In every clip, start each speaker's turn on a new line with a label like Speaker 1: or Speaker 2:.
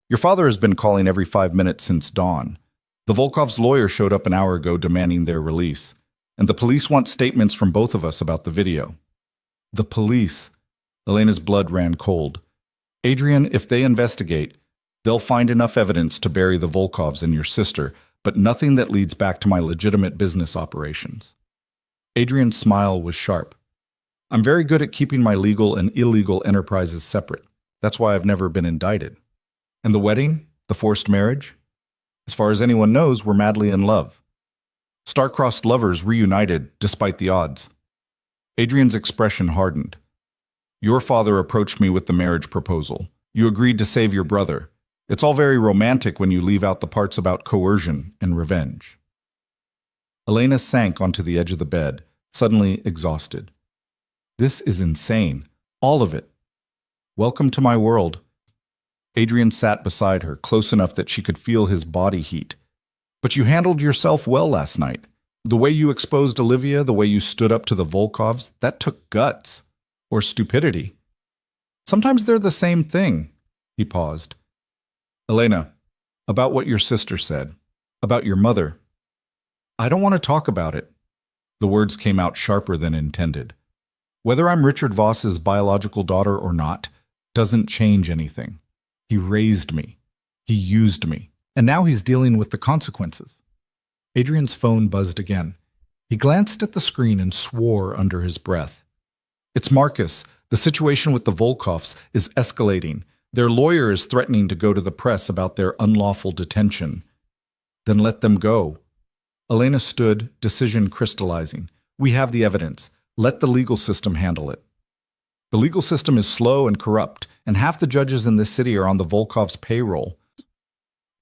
Speaker 1: Your father has been calling every 5 minutes since dawn. The Volkov's lawyer showed up an hour ago demanding their release, and the police want statements from both of us about the video. The police. Elena's blood ran cold. Adrian, if they investigate, they'll find enough evidence to bury the Volkovs and your sister, but nothing that leads back to my legitimate business operations. Adrian's smile was sharp. I'm very good at keeping my legal and illegal enterprises separate. That's why I've never been indicted. And the wedding? The forced marriage? As far as anyone knows, we're madly in love. Star-crossed lovers reunited despite the odds. Adrian's expression hardened. Your father approached me with the marriage proposal. You agreed to save your brother. It's all very romantic when you leave out the parts about coercion and revenge. Elena sank onto the edge of the bed, suddenly exhausted. This is insane. All of it. Welcome to my world. Adrian sat beside her, close enough that she could feel his body heat. But you handled yourself well last night. The way you exposed Olivia, the way you stood up to the Volkovs, that took guts. Or stupidity. Sometimes they're the same thing. He paused. Elena, about what your sister said. About your mother. I don't want to talk about it. The words came out sharper than intended. Whether I'm Richard Voss's biological daughter or not, doesn't change anything. He raised me. He used me. And now he's dealing with the consequences. Adrian's phone buzzed again. He glanced at the screen and swore under his breath. It's Marcus. The situation with the Volkovs is escalating. Their lawyer is threatening to go to the press about their unlawful detention. Then let them go. Elena stood, decision crystallizing. We have the evidence. Let the legal system handle it. The legal system is slow and corrupt, and half the judges in this city are on the Volkov's payroll.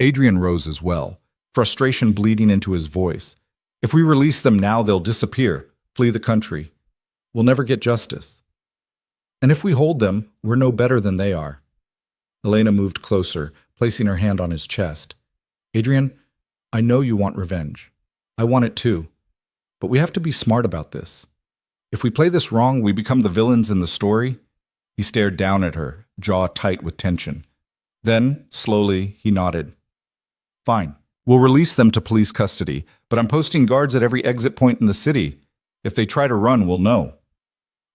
Speaker 1: Adrian rose as well, frustration bleeding into his voice. If we release them now, they'll disappear, flee the country. We'll never get justice. And if we hold them, we're no better than they are. Elena moved closer, placing her hand on his chest. Adrian, I know you want revenge. I want it too. But we have to be smart about this. If we play this wrong, we become the villains in the story. He stared down at her, jaw tight with tension. Then, slowly, he nodded. Fine. We'll release them to police custody, but I'm posting guards at every exit point in the city. If they try to run, we'll know.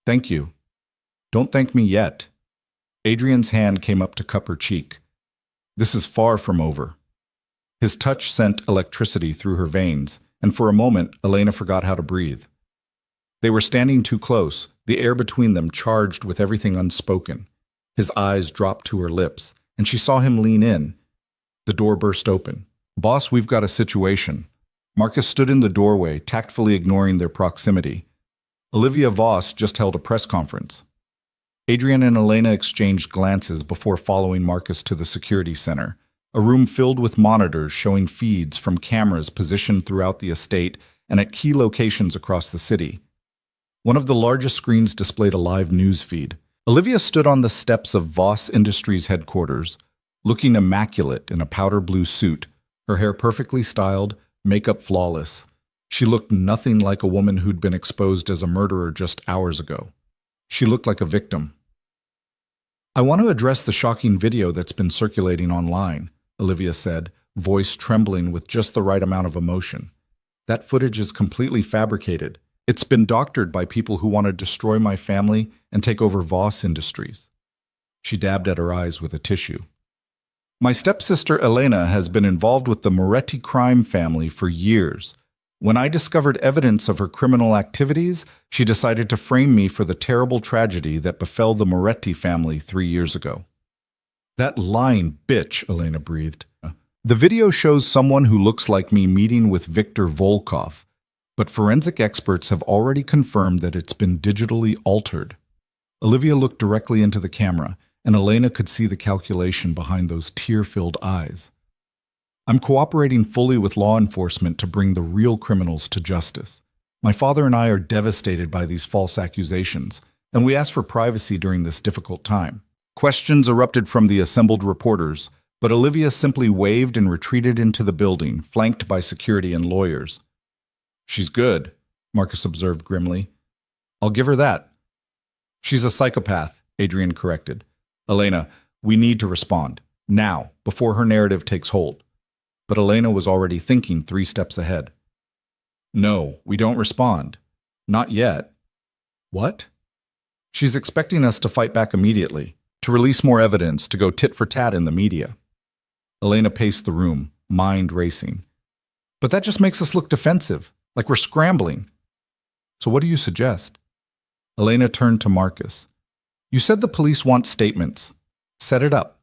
Speaker 1: Thank you. Don't thank me yet. Adrian's hand came up to cup her cheek. This is far from over. His touch sent electricity through her veins, and for a moment, Elena forgot how to breathe. They were standing too close, the air between them charged with everything unspoken. His eyes dropped to her lips, and she saw him lean in. The door burst open. Boss, we've got a situation. Marcus stood in the doorway, tactfully ignoring their proximity. Olivia Voss just held a press conference. Adrian and Elena exchanged glances before following Marcus to the security center, a room filled with monitors showing feeds from cameras positioned throughout the estate and at key locations across the city. One of the largest screens displayed a live news feed. Olivia stood on the steps of Voss Industries headquarters, looking immaculate in a powder blue suit, her hair perfectly styled, makeup flawless. She looked nothing like a woman who'd been exposed as a murderer just hours ago. She looked like a victim. I want to address the shocking video that's been circulating online, Olivia said, voice trembling with just the right amount of emotion. That footage is completely fabricated. It's been doctored by people who want to destroy my family and take over Voss Industries. She dabbed at her eyes with a tissue. My stepsister Elena has been involved with the Moretti crime family for years. When I discovered evidence of her criminal activities, she decided to frame me for the terrible tragedy that befell the Moretti family 3 years ago. That lying bitch, Elena breathed. The video shows someone who looks like me meeting with Viktor Volkov, but forensic experts have already confirmed that it's been digitally altered. Olivia looked directly into the camera, and Elena could see the calculation behind those tear-filled eyes. I'm cooperating fully with law enforcement to bring the real criminals to justice. My father and I are devastated by these false accusations, and we ask for privacy during this difficult time. Questions erupted from the assembled reporters, but Olivia simply waved and retreated into the building, flanked by security and lawyers. She's good, Marcus observed grimly. I'll give her that. She's a psychopath, Adrian corrected. Elena, we need to respond. Now, before her narrative takes hold. But Elena was already thinking 3 steps ahead. No, we don't respond. Not yet. What? She's expecting us to fight back immediately, to release more evidence, to go tit for tat in the media. Elena paced the room, mind racing. But that just makes us look defensive, like we're scrambling. So what do you suggest? Elena turned to Marcus. You said the police want statements. Set it up.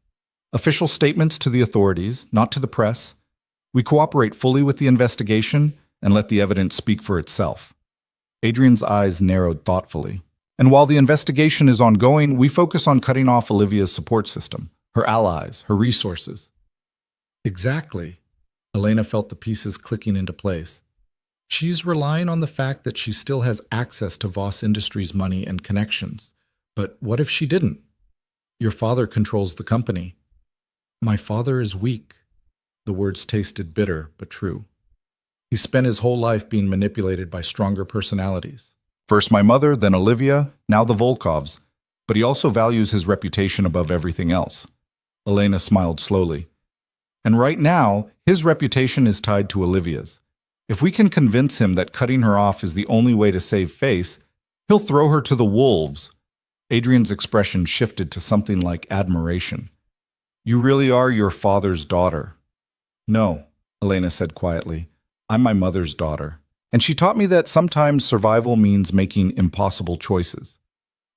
Speaker 1: Official statements to the authorities, not to the press. We cooperate fully with the investigation and let the evidence speak for itself. Adrian's eyes narrowed thoughtfully. And while the investigation is ongoing, we focus on cutting off Olivia's support system, her allies, her resources. Exactly. Elena felt the pieces clicking into place. She's relying on the fact that she still has access to Voss Industries' money and connections. But what if she didn't? Your father controls the company. My father is weak. The words tasted bitter, but true. He spent his whole life being manipulated by stronger personalities. First my mother, then Olivia, now the Volkovs. But he also values his reputation above everything else. Elena smiled slowly. And right now, his reputation is tied to Olivia's. If we can convince him that cutting her off is the only way to save face, he'll throw her to the wolves. Adrian's expression shifted to something like admiration. You really are your father's daughter. No, Elena said quietly. I'm my mother's daughter. And she taught me that sometimes survival means making impossible choices.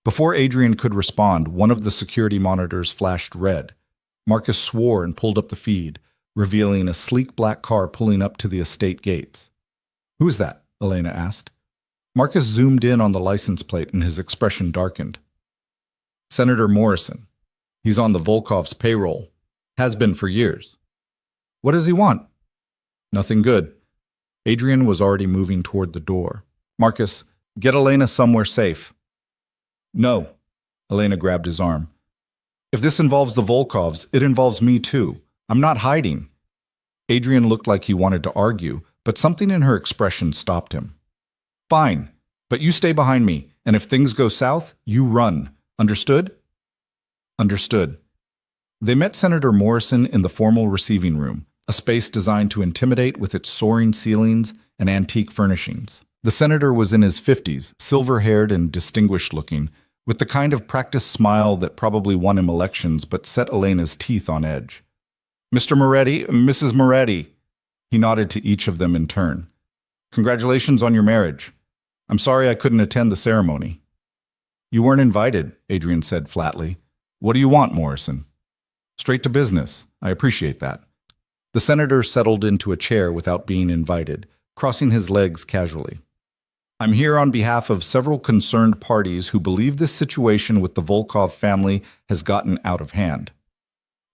Speaker 1: Before Adrian could respond, one of the security monitors flashed red. Marcus swore and pulled up the feed, revealing a sleek black car pulling up to the estate gates. Who is that? Elena asked. Marcus zoomed in on the license plate and his expression darkened. Senator Morrison. He's on the Volkov's payroll. Has been for years. What does he want? Nothing good. Adrian was already moving toward the door. Marcus, get Elena somewhere safe. No. Elena grabbed his arm. If this involves the Volkovs, it involves me too. I'm not hiding. Adrian looked like he wanted to argue, but something in her expression stopped him. Fine, but you stay behind me, and if things go south, you run. Understood? Understood. They met Senator Morrison in the formal receiving room, a space designed to intimidate with its soaring ceilings and antique furnishings. The senator was in his 50s, silver-haired and distinguished-looking, with the kind of practiced smile that probably won him elections but set Elena's teeth on edge. Mr. Moretti, Mrs. Moretti. He nodded to each of them in turn. Congratulations on your marriage. I'm sorry I couldn't attend the ceremony. You weren't invited, Adrian said flatly. What do you want, Morrison? Straight to business. I appreciate that. The senator settled into a chair without being invited, crossing his legs casually. I'm here on behalf of several concerned parties who believe this situation with the Volkov family has gotten out of hand.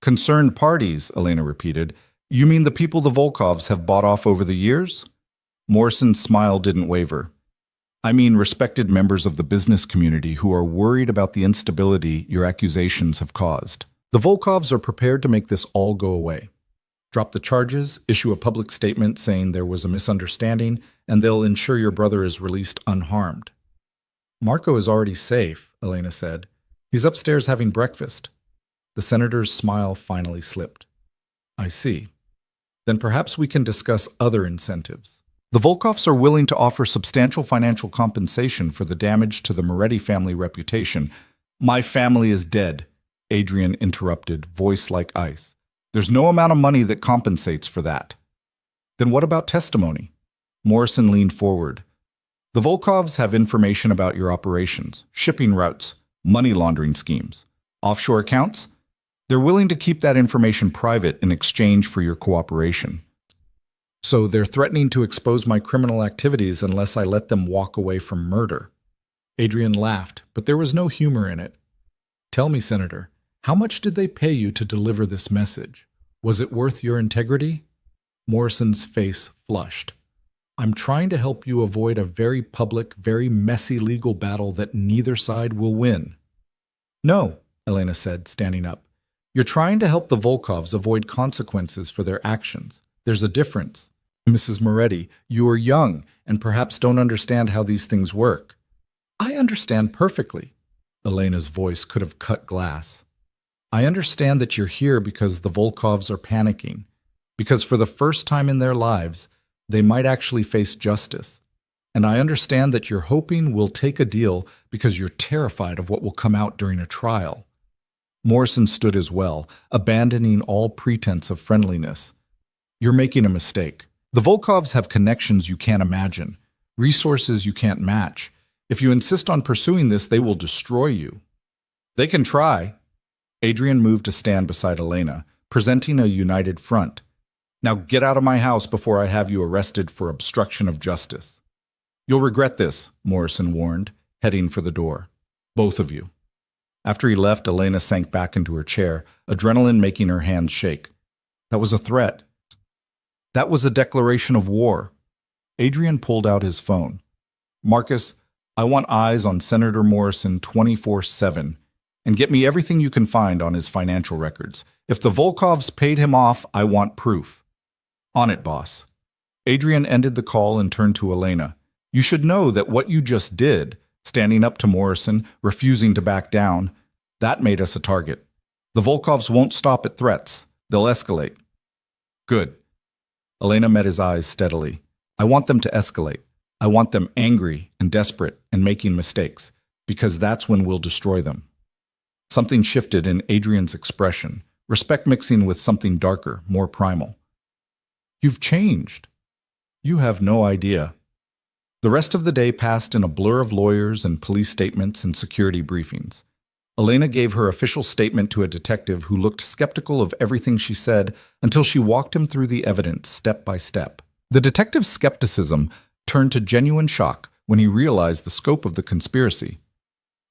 Speaker 1: Concerned parties, Elena repeated. You mean the people the Volkovs have bought off over the years? Morrison's smile didn't waver. I mean respected members of the business community who are worried about the instability your accusations have caused. The Volkovs are prepared to make this all go away. Drop the charges, issue a public statement saying there was a misunderstanding, and they'll ensure your brother is released unharmed. Marco is already safe, Elena said. He's upstairs having breakfast. The senator's smile finally slipped. I see. Then perhaps we can discuss other incentives. The Volkovs are willing to offer substantial financial compensation for the damage to the Moretti family reputation. My family is dead, Adrian interrupted, voice like ice. There's no amount of money that compensates for that. Then what about testimony? Morrison leaned forward. The Volkovs have information about your operations, shipping routes, money laundering schemes, offshore accounts. They're willing to keep that information private in exchange for your cooperation. So they're threatening to expose my criminal activities unless I let them walk away from murder. Adrian laughed, but there was no humor in it. Tell me, Senator, how much did they pay you to deliver this message? Was it worth your integrity? Morrison's face flushed. I'm trying to help you avoid a very public, very messy legal battle that neither side will win. No, Elena said, standing up. You're trying to help the Volkovs avoid consequences for their actions. There's a difference. Mrs. Moretti, you are young and perhaps don't understand how these things work. I understand perfectly. Elena's voice could have cut glass. I understand that you're here because the Volkovs are panicking, because for the first time in their lives, they might actually face justice. And I understand that you're hoping we'll take a deal because you're terrified of what will come out during a trial. Morrison stood as well, abandoning all pretense of friendliness. You're making a mistake. The Volkovs have connections you can't imagine, resources you can't match. If you insist on pursuing this, they will destroy you. They can try. Adrian moved to stand beside Elena, presenting a united front. Now get out of my house before I have you arrested for obstruction of justice. You'll regret this, Morrison warned, heading for the door. Both of you. After he left, Elena sank back into her chair, adrenaline making her hands shake. That was a threat. That was a declaration of war. Adrian pulled out his phone. Marcus, I want eyes on Senator Morrison 24/7, and get me everything you can find on his financial records. If the Volkovs paid him off, I want proof. On it, boss. Adrian ended the call and turned to Elena. You should know that what you just did, standing up to Morrison, refusing to back down, that made us a target. The Volkovs won't stop at threats. They'll escalate. Good. Elena met his eyes steadily. I want them to escalate. I want them angry and desperate and making mistakes, because that's when we'll destroy them. Something shifted in Adrian's expression, respect mixing with something darker, more primal. You've changed. You have no idea. The rest of the day passed in a blur of lawyers and police statements and security briefings. Elena gave her official statement to a detective who looked skeptical of everything she said until she walked him through the evidence step by step. The detective's skepticism turned to genuine shock when he realized the scope of the conspiracy.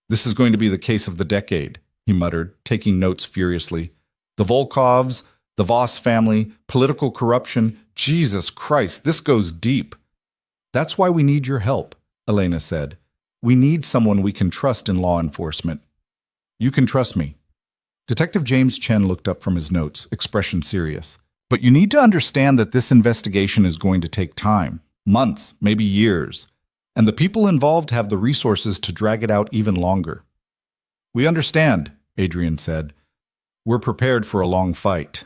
Speaker 1: This is going to be the case of the decade, he muttered, taking notes furiously. The Volkovs, the Voss family, political corruption. Jesus Christ, this goes deep. That's why we need your help, Elena said. We need someone we can trust in law enforcement. You can trust me. Detective James Chen looked up from his notes, expression serious. But you need to understand that this investigation is going to take time, months, maybe years, and the people involved have the resources to drag it out even longer. We understand, Adrian said. We're prepared for a long fight.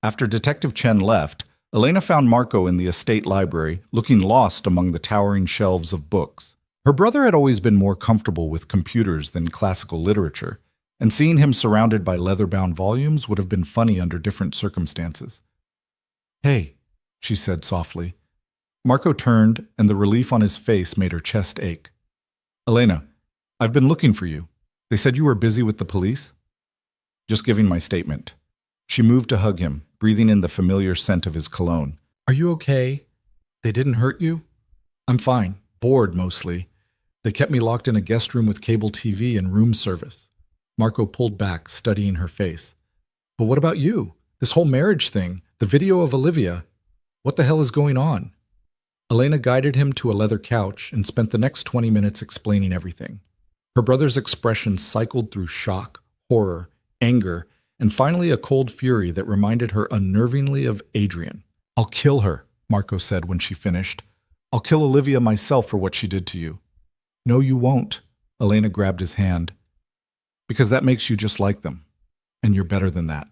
Speaker 1: After Detective Chen left, Elena found Marco in the estate library, looking lost among the towering shelves of books. Her brother had always been more comfortable with computers than classical literature, and seeing him surrounded by leather-bound volumes would have been funny under different circumstances. Hey, she said softly. Marco turned, and the relief on his face made her chest ache. Elena, I've been looking for you. They said you were busy with the police? Just giving my statement. She moved to hug him, breathing in the familiar scent of his cologne. Are you okay? They didn't hurt you? I'm fine. Bored, mostly. They kept me locked in a guest room with cable TV and room service. Marco pulled back, studying her face. But what about you? This whole marriage thing, the video of Olivia. What the hell is going on? Elena guided him to a leather couch and spent the next 20 minutes explaining everything. Her brother's expression cycled through shock, horror, anger, and finally a cold fury that reminded her unnervingly of Adrian. I'll kill her, Marco said when she finished. I'll kill Olivia myself for what she did to you. No, you won't. Elena grabbed his hand. Because that makes you just like them. And you're better than that.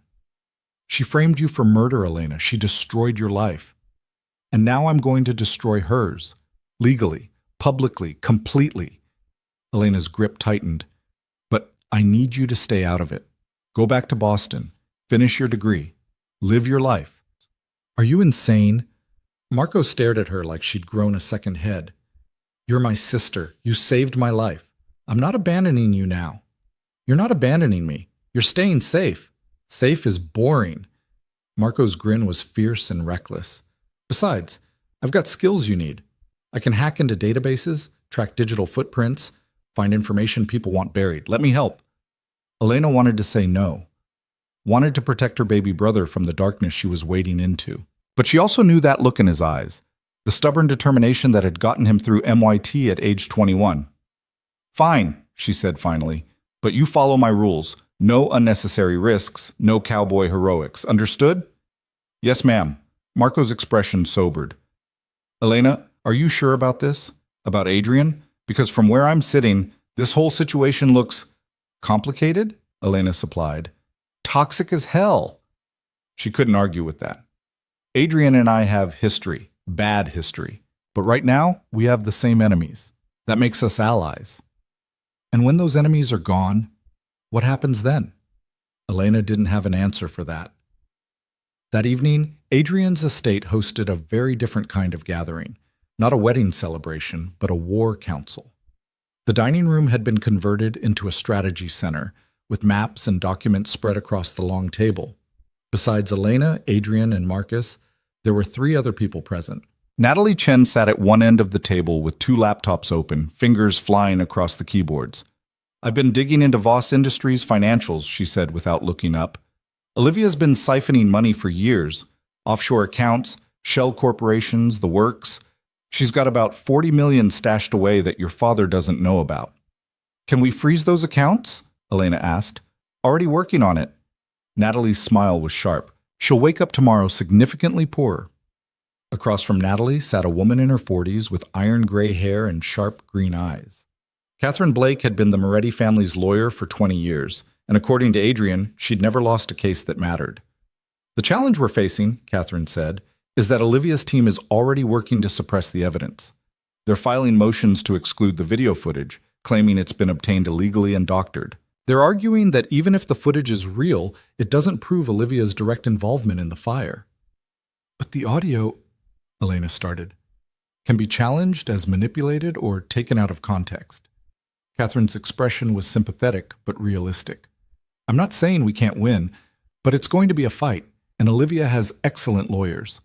Speaker 1: She framed you for murder, Elena. She destroyed your life. And now I'm going to destroy hers. Legally, publicly, completely. Elena's grip tightened. But I need you to stay out of it. Go back to Boston. Finish your degree. Live your life. Are you insane? Marco stared at her like she'd grown a second head. You're my sister. You saved my life. I'm not abandoning you now. You're not abandoning me. You're staying safe. Safe is boring. Marco's grin was fierce and reckless. Besides, I've got skills you need. I can hack into databases, track digital footprints, find information people want buried. Let me help. Elena wanted to say no. Wanted to protect her baby brother from the darkness she was wading into. But she also knew that look in his eyes. The stubborn determination that had gotten him through MIT at age 21. Fine, she said finally. But you follow my rules. No unnecessary risks, no cowboy heroics. Understood? Yes, ma'am. Marco's expression sobered. Elena, are you sure about this? About Adrian? Because from where I'm sitting, this whole situation looks complicated, Elena supplied. toxic as hell. She couldn't argue with that. Adrian and I have history, bad history. But right now, we have the same enemies. That makes us allies. And when those enemies are gone, what happens then? Elena didn't have an answer for that. That evening, Adrian's estate hosted a very different kind of gathering. Not a wedding celebration, but a war council. The dining room had been converted into a strategy center, with maps and documents spread across the long table. Besides Elena, Adrian, and Marcus, there were 3 other people present. Natalie Chen sat at one end of the table with 2 laptops open, fingers flying across the keyboards. "I've been digging into Voss Industries' financials," she said without looking up. "Olivia's been siphoning money for years. Offshore accounts, shell corporations, the works. She's got about 40 million stashed away that your father doesn't know about." "Can we freeze those accounts?" Elena asked. "Already working on it." Natalie's smile was sharp. "She'll wake up tomorrow significantly poorer." Across from Natalie sat a woman in her 40s with iron gray hair and sharp green eyes. Catherine Blake had been the Moretti family's lawyer for 20 years, and according to Adrian, she'd never lost a case that mattered. "The challenge we're facing," Catherine said, "is that Olivia's team is already working to suppress the evidence. They're filing motions to exclude the video footage, claiming it's been obtained illegally and doctored. They're arguing that even if the footage is real, it doesn't prove Olivia's direct involvement in the fire." "But the audio," Elena started, "can be challenged as manipulated or taken out of context." Catherine's expression was sympathetic but realistic. "I'm not saying we can't win, but it's going to be a fight, and Olivia has excellent lawyers."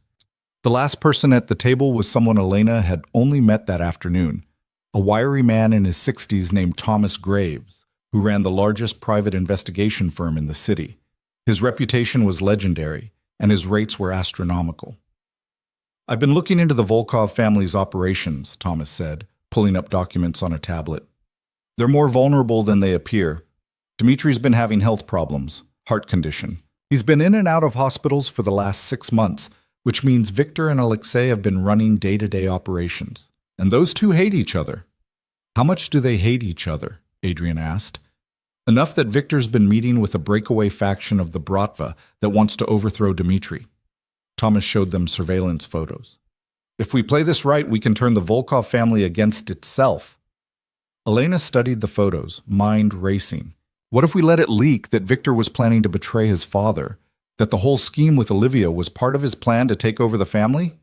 Speaker 1: The last person at the table was someone Elena had only met that afternoon, a wiry man in his 60s named Thomas Graves, who ran the largest private investigation firm in the city. His reputation was legendary, and his rates were astronomical. "I've been looking into the Volkov family's operations," Thomas said, pulling up documents on a tablet. "They're more vulnerable than they appear. Dmitri's been having health problems, heart condition. He's been in and out of hospitals for the last 6 months, which means Victor and Alexei have been running day-to-day operations. And those 2 hate each other." "How much do they hate each other?" Adrian asked. "Enough that Victor's been meeting with a breakaway faction of the Bratva that wants to overthrow Dmitri." Thomas showed them surveillance photos. "If we play this right, we can turn the Volkov family against itself." Elena studied the photos, mind racing. What if we let it leak that Victor was planning to betray his father, that the whole scheme with Olivia was part of his plan to take over the family?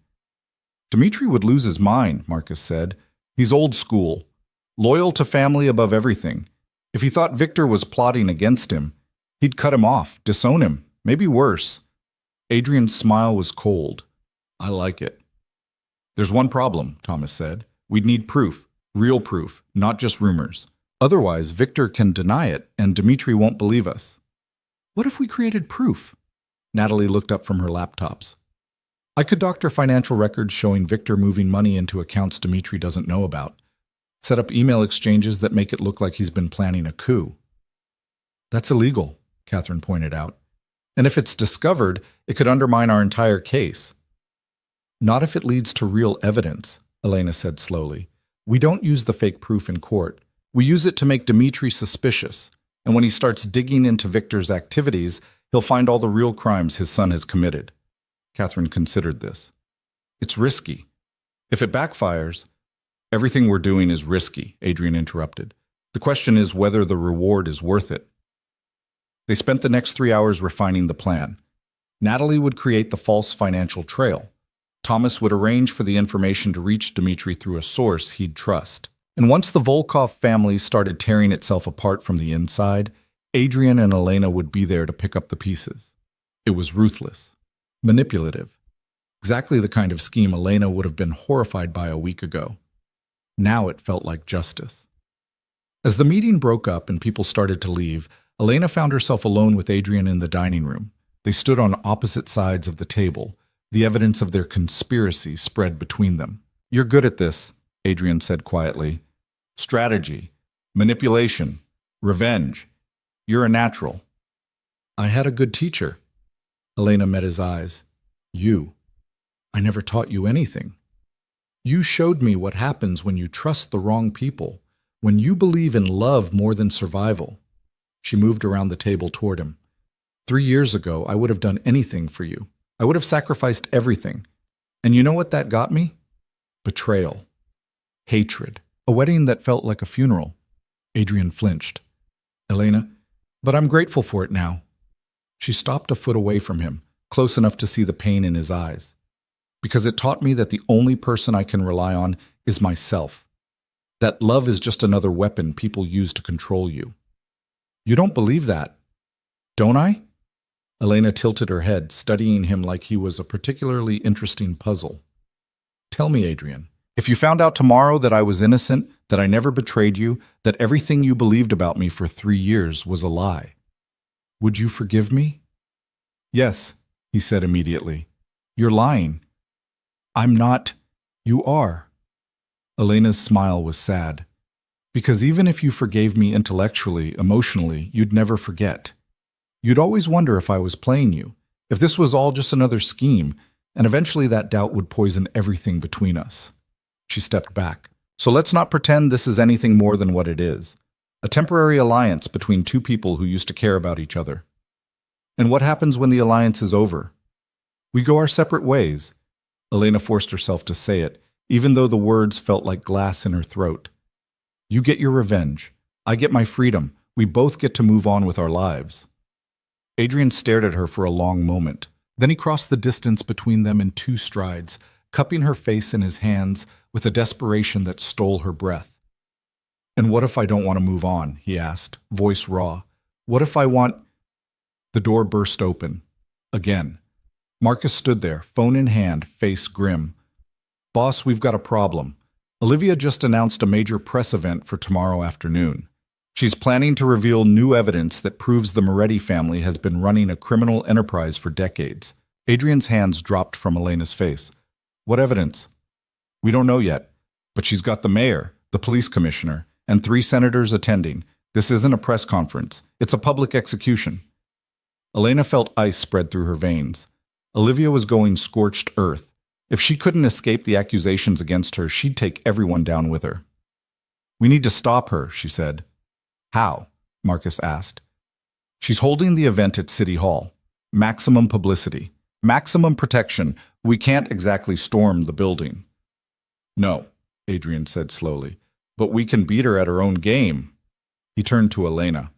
Speaker 1: "Dmitri would lose his mind," Marcus said. "He's old school, loyal to family above everything. If he thought Victor was plotting against him, he'd cut him off, disown him, maybe worse." Adrian's smile was cold. "I like it." "There's one problem," Thomas said. "We'd need proof, real proof, not just rumors. Otherwise, Victor can deny it, and Dmitri won't believe us." "What if we created proof?" Natalie looked up from her laptops. "I could doctor financial records showing Victor moving money into accounts Dmitri doesn't know about. Set up email exchanges that make it look like he's been planning a coup." "That's illegal," Catherine pointed out. "And if it's discovered, it could undermine our entire case." "Not if it leads to real evidence," Elena said slowly. "We don't use the fake proof in court. We use it to make Dmitri suspicious, and when he starts digging into Victor's activities, he'll find all the real crimes his son has committed." Catherine considered this. "It's risky. If it backfires—" "Everything we're doing is risky," Adrian interrupted. "The question is whether the reward is worth it." They spent the next 3 hours refining the plan. Natalie would create the false financial trail. Thomas would arrange for the information to reach Dmitri through a source he'd trust. And once the Volkov family started tearing itself apart from the inside, Adrian and Elena would be there to pick up the pieces. It was ruthless, manipulative, exactly the kind of scheme Elena would have been horrified by a week ago. Now it felt like justice. As the meeting broke up and people started to leave, Elena found herself alone with Adrian in the dining room. They stood on opposite sides of the table, the evidence of their conspiracy spread between them. "You're good at this," Adrian said quietly. "Strategy, manipulation, revenge. You're a natural." "I had a good teacher." Elena met his eyes. "You. I never taught you anything. You showed me what happens when you trust the wrong people, when you believe in love more than survival." She moved around the table toward him. 3 years ago, I would have done anything for you. I would have sacrificed everything. And you know what that got me? Betrayal. Hatred. A wedding that felt like a funeral. Adrian flinched. Elena, but I'm grateful for it now. She stopped a foot away from him, close enough to see the pain in his eyes. Because it taught me that the only person I can rely on is myself. That love is just another weapon people use to control you. You don't believe that, don't I? Elena tilted her head, studying him like he was a particularly interesting puzzle. Tell me, Adrian, if you found out tomorrow that I was innocent, that I never betrayed you, that everything you believed about me for 3 years was a lie, would you forgive me? Yes, he said immediately. You're lying. I'm not. You are. Elena's smile was sad. Because even if you forgave me intellectually, emotionally, you'd never forget. You'd always wonder if I was playing you, if this was all just another scheme, and eventually that doubt would poison everything between us. She stepped back. So let's not pretend this is anything more than what it is. A temporary alliance between two people who used to care about each other. And what happens when the alliance is over? We go our separate ways. Elena forced herself to say it, even though the words felt like glass in her throat. You get your revenge. I get my freedom. We both get to move on with our lives. Adrian stared at her for a long moment. Then he crossed the distance between them in 2 strides, cupping her face in his hands with a desperation that stole her breath. And what if I don't want to move on? He asked, voice raw. What if I want... The door burst open. Again. Marcus stood there, phone in hand, face grim. Boss, we've got a problem. Olivia just announced a major press event for tomorrow afternoon. She's planning to reveal new evidence that proves the Moretti family has been running a criminal enterprise for decades. Adrian's hands dropped from Elena's face. What evidence? We don't know yet, but she's got the mayor, the police commissioner, and 3 senators attending. This isn't a press conference. It's a public execution. Elena felt ice spread through her veins. Olivia was going scorched earth. If she couldn't escape the accusations against her, she'd take everyone down with her. We need to stop her, she said. How? Marcus asked. She's holding the event at City Hall. Maximum publicity. Maximum protection. We can't exactly storm the building. No, Adrian said slowly, but we can beat her at her own game. He turned to Elena.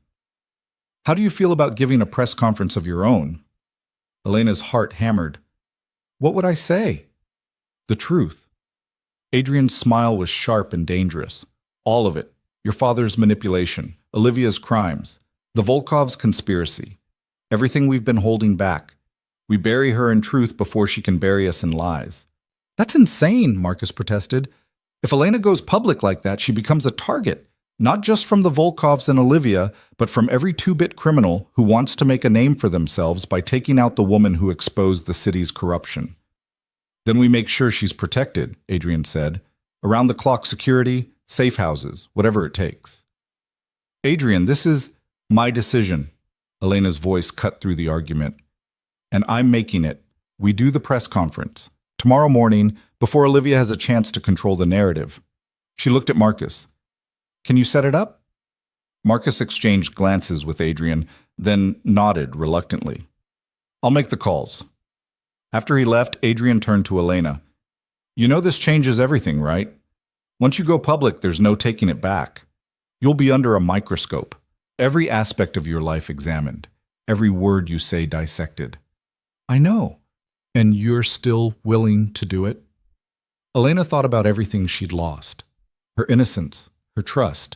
Speaker 1: How do you feel about giving a press conference of your own? Elena's heart hammered. What would I say? The truth. Adrian's smile was sharp and dangerous. All of it. Your father's manipulation, Olivia's crimes, the Volkovs' conspiracy, everything we've been holding back. We bury her in truth before she can bury us in lies. That's insane, Marcus protested. If Elena goes public like that, she becomes a target, not just from the Volkovs and Olivia, but from every 2-bit criminal who wants to make a name for themselves by taking out the woman who exposed the city's corruption. Then we make sure she's protected, Adrian said. Around-the-clock security, safe houses, whatever it takes. Adrian, this is my decision. Elena's voice cut through the argument. And I'm making it. We do the press conference. Tomorrow morning, before Olivia has a chance to control the narrative. She looked at Marcus. Can you set it up? Marcus exchanged glances with Adrian, then nodded reluctantly. I'll make the calls. After he left, Adrian turned to Elena. You know this changes everything, right? Once you go public, there's no taking it back. You'll be under a microscope. Every aspect of your life examined. Every word you say dissected. I know. And you're still willing to do it? Elena thought about everything she'd lost. Her innocence, her trust,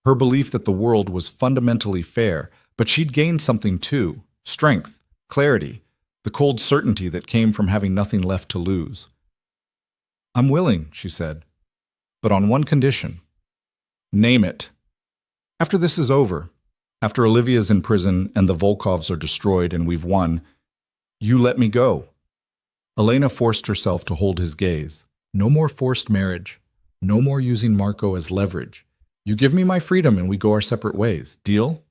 Speaker 1: her belief that the world was fundamentally fair, but she'd gained something too. Strength, clarity, the cold certainty that came from having nothing left to lose. I'm willing, she said. But on one condition. Name it. After this is over, after Olivia's in prison and the Volkovs are destroyed and we've won, you let me go. Elena forced herself to hold his gaze. No more forced marriage. No more using Marco as leverage. You give me my freedom and we go our separate ways. Deal?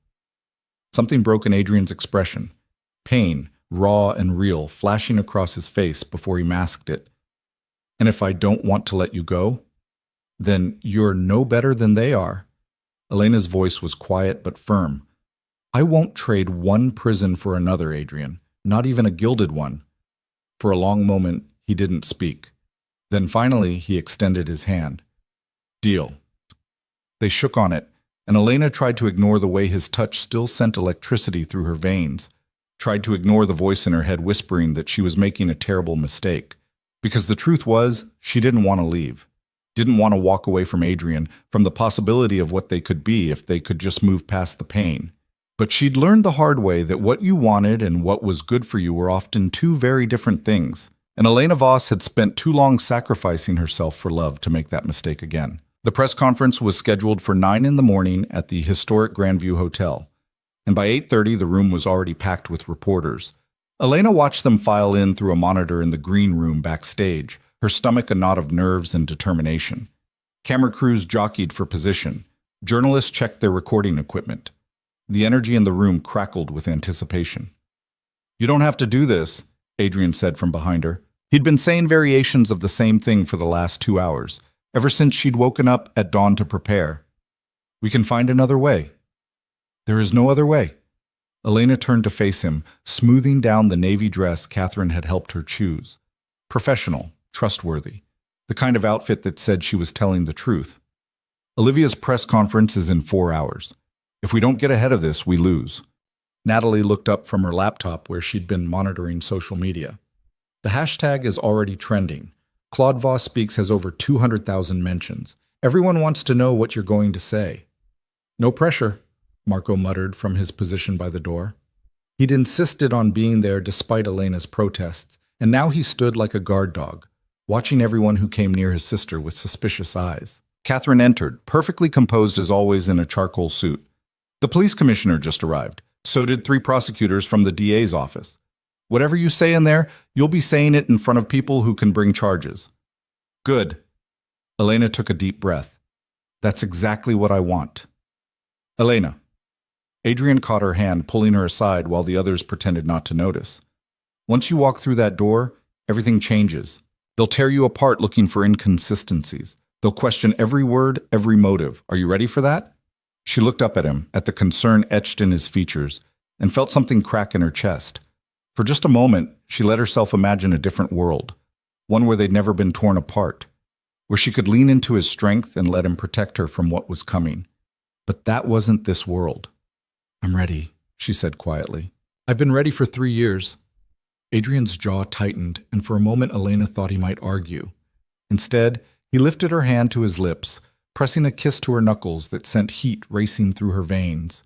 Speaker 1: Something broke in Adrian's expression. Pain, raw and real, flashing across his face before he masked it. And if I don't want to let you go, then you're no better than they are. Elena's voice was quiet but firm. I won't trade one prison for another, Adrian, not even a gilded one. For a long moment, he didn't speak. Then finally, he extended his hand. Deal. They shook on it, and Elena tried to ignore the way his touch still sent electricity through her veins, tried to ignore the voice in her head whispering that she was making a terrible mistake. Because the truth was, she didn't want to leave. Didn't want to walk away from Adrian, from the possibility of what they could be if they could just move past the pain. But she'd learned the hard way that what you wanted and what was good for you were often two very different things. And Elena Voss had spent too long sacrificing herself for love to make that mistake again. The press conference was scheduled for 9 in the morning at the historic Grandview Hotel, and by 8:30 the room was already packed with reporters. Elena watched them file in through a monitor in the green room backstage, her stomach a knot of nerves and determination. Camera crews jockeyed for position. Journalists checked their recording equipment. The energy in the room crackled with anticipation. "You don't have to do this," Adrian said from behind her. He'd been saying variations of the same thing for the last 2 hours, ever since she'd woken up at dawn to prepare. "We can find another way." "There is no other way." Elena turned to face him, smoothing down the navy dress Catherine had helped her choose. Professional, trustworthy, the kind of outfit that said she was telling the truth. "Olivia's press conference is in 4 hours. If we don't get ahead of this, we lose." Natalie looked up from her laptop where she'd been monitoring social media. "The hashtag is already trending. Claude Voss Speaks has over 200,000 mentions. Everyone wants to know what you're going to say." "No pressure," Marco muttered from his position by the door. He'd insisted on being there despite Elena's protests, and now he stood like a guard dog, watching everyone who came near his sister with suspicious eyes. Catherine entered, perfectly composed as always in a charcoal suit. "The police commissioner just arrived. So did 3 prosecutors from the DA's office. Whatever you say in there, you'll be saying it in front of people who can bring charges." "Good." Elena took a deep breath. "That's exactly what I want." "Elena." Adrian caught her hand, pulling her aside while the others pretended not to notice. "Once you walk through that door, everything changes. They'll tear you apart looking for inconsistencies. They'll question every word, every motive. Are you ready for that?" She looked up at him, at the concern etched in his features, and felt something crack in her chest. For just a moment, she let herself imagine a different world, one where they'd never been torn apart, where she could lean into his strength and let him protect her from what was coming. But that wasn't this world. "I'm ready," she said quietly. "I've been ready for 3 years." Adrian's jaw tightened, and for a moment Elena thought he might argue. Instead, he lifted her hand to his lips, pressing a kiss to her knuckles that sent heat racing through her veins.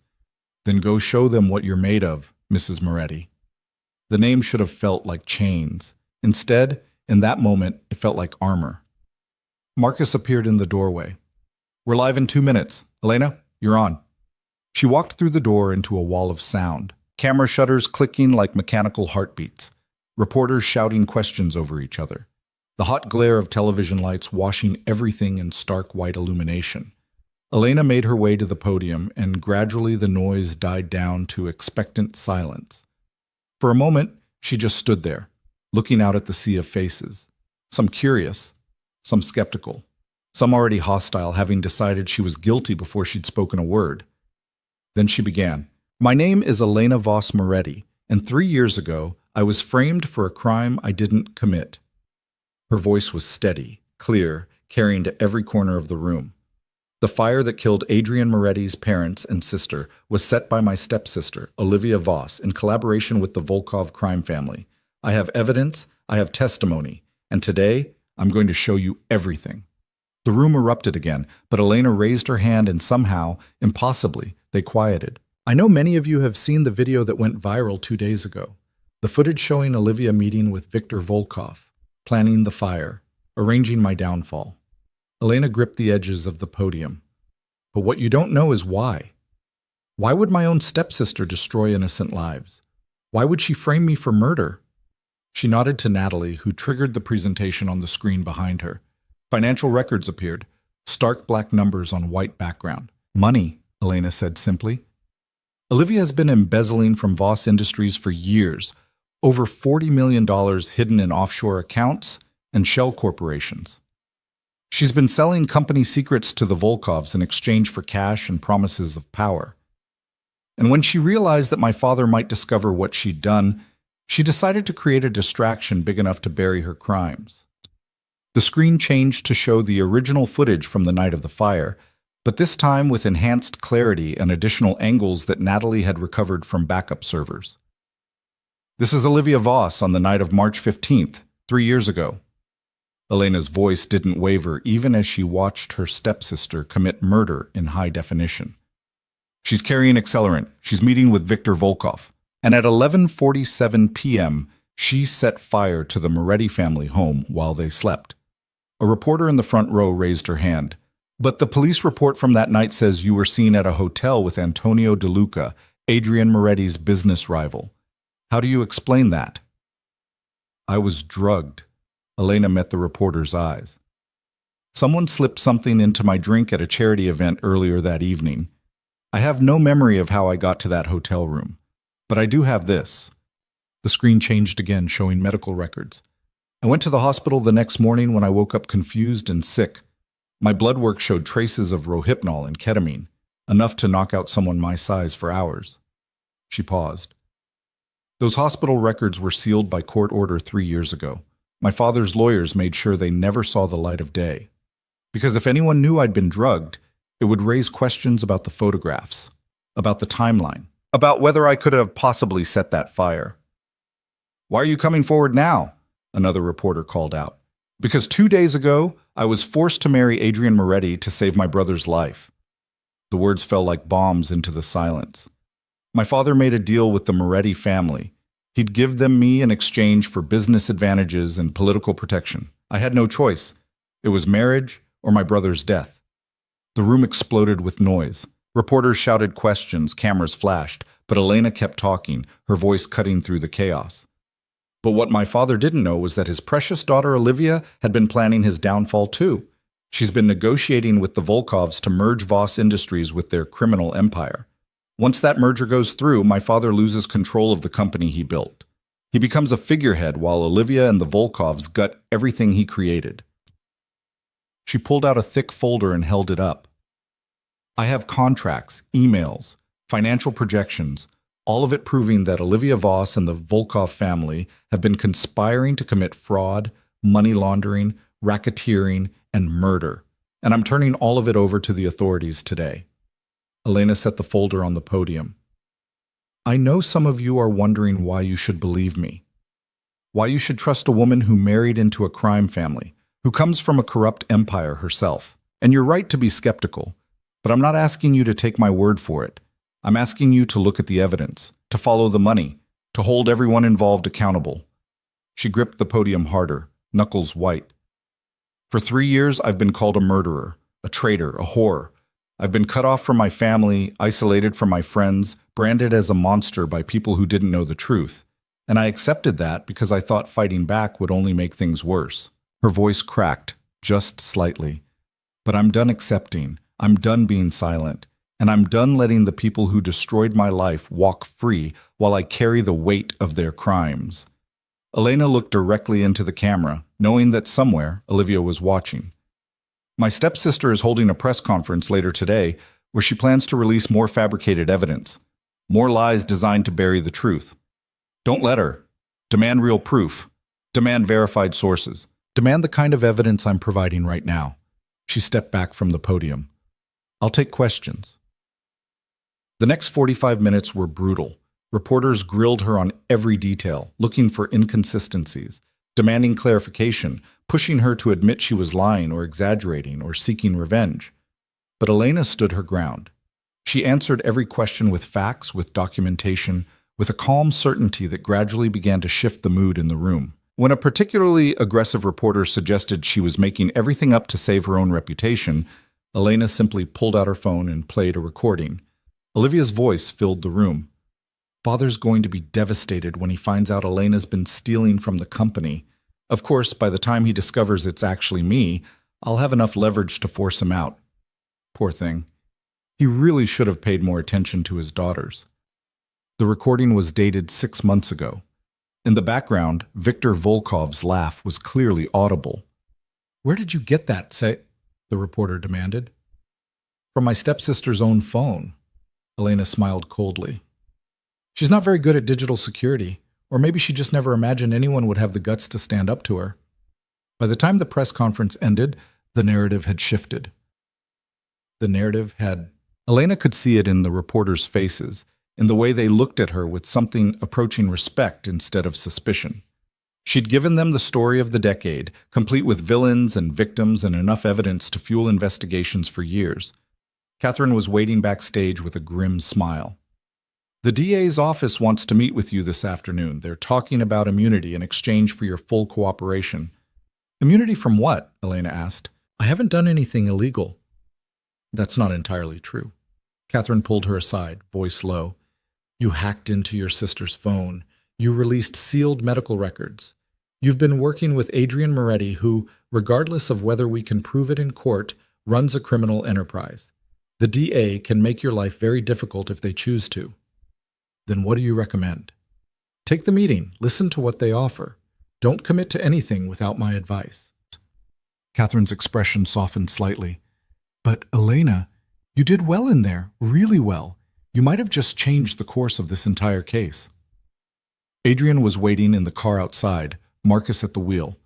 Speaker 1: "Then go show them what you're made of, Mrs. Moretti." The name should have felt like chains. Instead, in that moment, it felt like armor. Marcus appeared in the doorway. "We're live in 2 minutes. Elena, you're on." She walked through the door into a wall of sound, camera shutters clicking like mechanical heartbeats, reporters shouting questions over each other, the hot glare of television lights washing everything in stark white illumination. Elena made her way to the podium, and gradually the noise died down to expectant silence. For a moment, she just stood there, looking out at the sea of faces, some curious, some skeptical, some already hostile, having decided she was guilty before she'd spoken a word. Then she began. "My name is Elena Voss Moretti, and 3 years ago, I was framed for a crime I didn't commit." Her voice was steady, clear, carrying to every corner of the room. "The fire that killed Adrian Moretti's parents and sister was set by my stepsister, Olivia Voss, in collaboration with the Volkov crime family. I have evidence, I have testimony, and today I'm going to show you everything." The room erupted again, but Elena raised her hand and somehow, impossibly, they quieted. "I know many of you have seen the video that went viral 2 days ago. The footage showing Olivia meeting with Viktor Volkov, planning the fire, arranging my downfall." Elena gripped the edges of the podium. "But what you don't know is why. Why would my own stepsister destroy innocent lives? Why would she frame me for murder?" She nodded to Natalie, who triggered the presentation on the screen behind her. Financial records appeared, stark black numbers on white background. "Money," Elena said simply. "Olivia has been embezzling from Voss Industries for years, over $40 million hidden in offshore accounts and shell corporations. She's been selling company secrets to the Volkovs in exchange for cash and promises of power. And when she realized that my father might discover what she'd done, she decided to create a distraction big enough to bury her crimes. The screen changed to show the original footage from the night of the fire, but this time with enhanced clarity and additional angles that Natalie had recovered from backup servers. This is Olivia Voss on the night of March 15th, 3 years ago. Elena's voice didn't waver even as she watched her stepsister commit murder in high definition. She's carrying accelerant. She's meeting with Viktor Volkov. And at 11:47 p.m., she set fire to the Moretti family home while they slept. A reporter in the front row raised her hand. But the police report from that night says you were seen at a hotel with Antonio De Luca, Adrian Moretti's business rival. How do you explain that? I was drugged. Elena met the reporter's eyes. Someone slipped something into my drink at a charity event earlier that evening. I have no memory of how I got to that hotel room, but I do have this. The screen changed again, showing medical records. I went to the hospital the next morning when I woke up confused and sick. My blood work showed traces of Rohypnol and ketamine, enough to knock out someone my size for hours. She paused. Those hospital records were sealed by court order 3 years ago. My father's lawyers made sure they never saw the light of day. Because if anyone knew I'd been drugged, it would raise questions about the photographs, about the timeline, about whether I could have possibly set that fire. Why are you coming forward now? Another reporter called out. Because 2 days ago, I was forced to marry Adrian Moretti to save my brother's life. The words fell like bombs into the silence. My father made a deal with the Moretti family. He'd give them me in exchange for business advantages and political protection. I had no choice. It was marriage or my brother's death. The room exploded with noise. Reporters shouted questions, cameras flashed, but Elena kept talking, her voice cutting through the chaos. But what my father didn't know was that his precious daughter Olivia had been planning his downfall too. She's been negotiating with the Volkovs to merge Voss Industries with their criminal empire. Once that merger goes through, my father loses control of the company he built. He becomes a figurehead while Olivia and the Volkovs gut everything he created. She pulled out a thick folder and held it up. I have contracts, emails, financial projections, all of it proving that Olivia Voss and the Volkov family have been conspiring to commit fraud, money laundering, racketeering, and murder. And I'm turning all of it over to the authorities today. Elena set the folder on the podium. I know some of you are wondering why you should believe me. Why you should trust a woman who married into a crime family, who comes from a corrupt empire herself. And you're right to be skeptical, but I'm not asking you to take my word for it. I'm asking you to look at the evidence, to follow the money, to hold everyone involved accountable. She gripped the podium harder, knuckles white. For 3 years, I've been called a murderer, a traitor, a whore. I've been cut off from my family, isolated from my friends, branded as a monster by people who didn't know the truth. And I accepted that because I thought fighting back would only make things worse. Her voice cracked, just slightly. But I'm done accepting. I'm done being silent. And I'm done letting the people who destroyed my life walk free while I carry the weight of their crimes. Elena looked directly into the camera, knowing that somewhere Olivia was watching. My stepsister is holding a press conference later today where she plans to release more fabricated evidence, more lies designed to bury the truth. Don't let her. Demand real proof. Demand verified sources. Demand the kind of evidence I'm providing right now. She stepped back from the podium. I'll take questions. The next 45 minutes were brutal. Reporters grilled her on every detail, looking for inconsistencies, demanding clarification, pushing her to admit she was lying or exaggerating or seeking revenge. But Elena stood her ground. She answered every question with facts, with documentation, with a calm certainty that gradually began to shift the mood in the room. When a particularly aggressive reporter suggested she was making everything up to save her own reputation, Elena simply pulled out her phone and played a recording. Olivia's voice filled the room. Father's going to be devastated when he finds out Elena's been stealing from the company. Of course, by the time he discovers it's actually me, I'll have enough leverage to force him out. Poor thing. He really should have paid more attention to his daughters. The recording was dated 6 months ago. In the background, Viktor Volkov's laugh was clearly audible. Where did you get that, the reporter demanded. From my stepsister's own phone. Elena smiled coldly. She's not very good at digital security, or maybe she just never imagined anyone would have the guts to stand up to her. By the time the press conference ended, the narrative had shifted. Elena could see it in the reporters' faces, in the way they looked at her with something approaching respect instead of suspicion. She'd given them the story of the decade, complete with villains and victims and enough evidence to fuel investigations for years. Catherine was waiting backstage with a grim smile. The DA's office wants to meet with you this afternoon. They're talking about immunity in exchange for your full cooperation. Immunity from what? Elena asked. I haven't done anything illegal. That's not entirely true. Catherine pulled her aside, voice low. You hacked into your sister's phone. You released sealed medical records. You've been working with Adrian Moretti, who, regardless of whether we can prove it in court, runs a criminal enterprise. The DA can make your life very difficult if they choose to. Then what do you recommend? Take the meeting. Listen to what they offer. Don't commit to anything without my advice. Catherine's expression softened slightly. But, Elena, you did well in there, really well. You might have just changed the course of this entire case. Adrian was waiting in the car outside, Marcus at the wheel.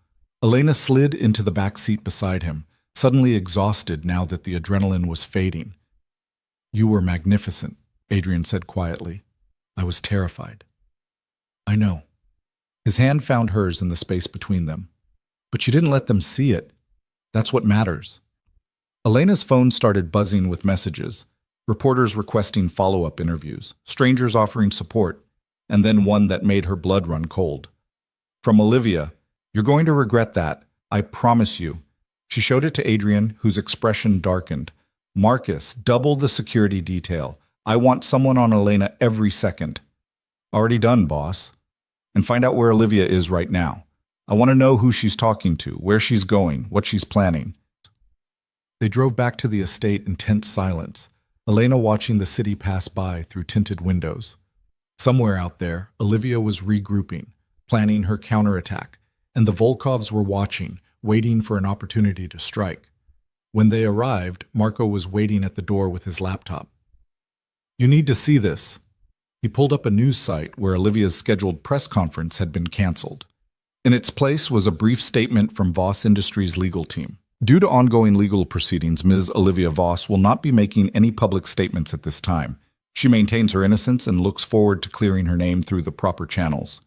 Speaker 1: Elena slid into the back seat beside him, suddenly exhausted now that the adrenaline was fading. You were magnificent, Adrian said quietly. I was terrified. I know. His hand found hers in the space between them. But you didn't let them see it. That's what matters. Elena's phone started buzzing with messages, reporters requesting follow-up interviews, strangers offering support, and then one that made her blood run cold. From Olivia, you're going to regret that, I promise you. She showed it to Adrian, whose expression darkened. Marcus, double the security detail. I want someone on Elena every second. Already done, boss. And find out where Olivia is right now. I want to know who she's talking to, where she's going, what she's planning. They drove back to the estate in tense silence, Elena watching the city pass by through tinted windows. Somewhere out there, Olivia was regrouping, planning her counterattack, and the Volkovs were watching, waiting for an opportunity to strike. When they arrived, Marco was waiting at the door with his laptop. You need to see this. He pulled up a news site where Olivia's scheduled press conference had been canceled. In its place was a brief statement from Voss Industries' legal team. Due to ongoing legal proceedings, Ms. Olivia Voss will not be making any public statements at this time. She maintains her innocence and looks forward to clearing her name through the proper channels.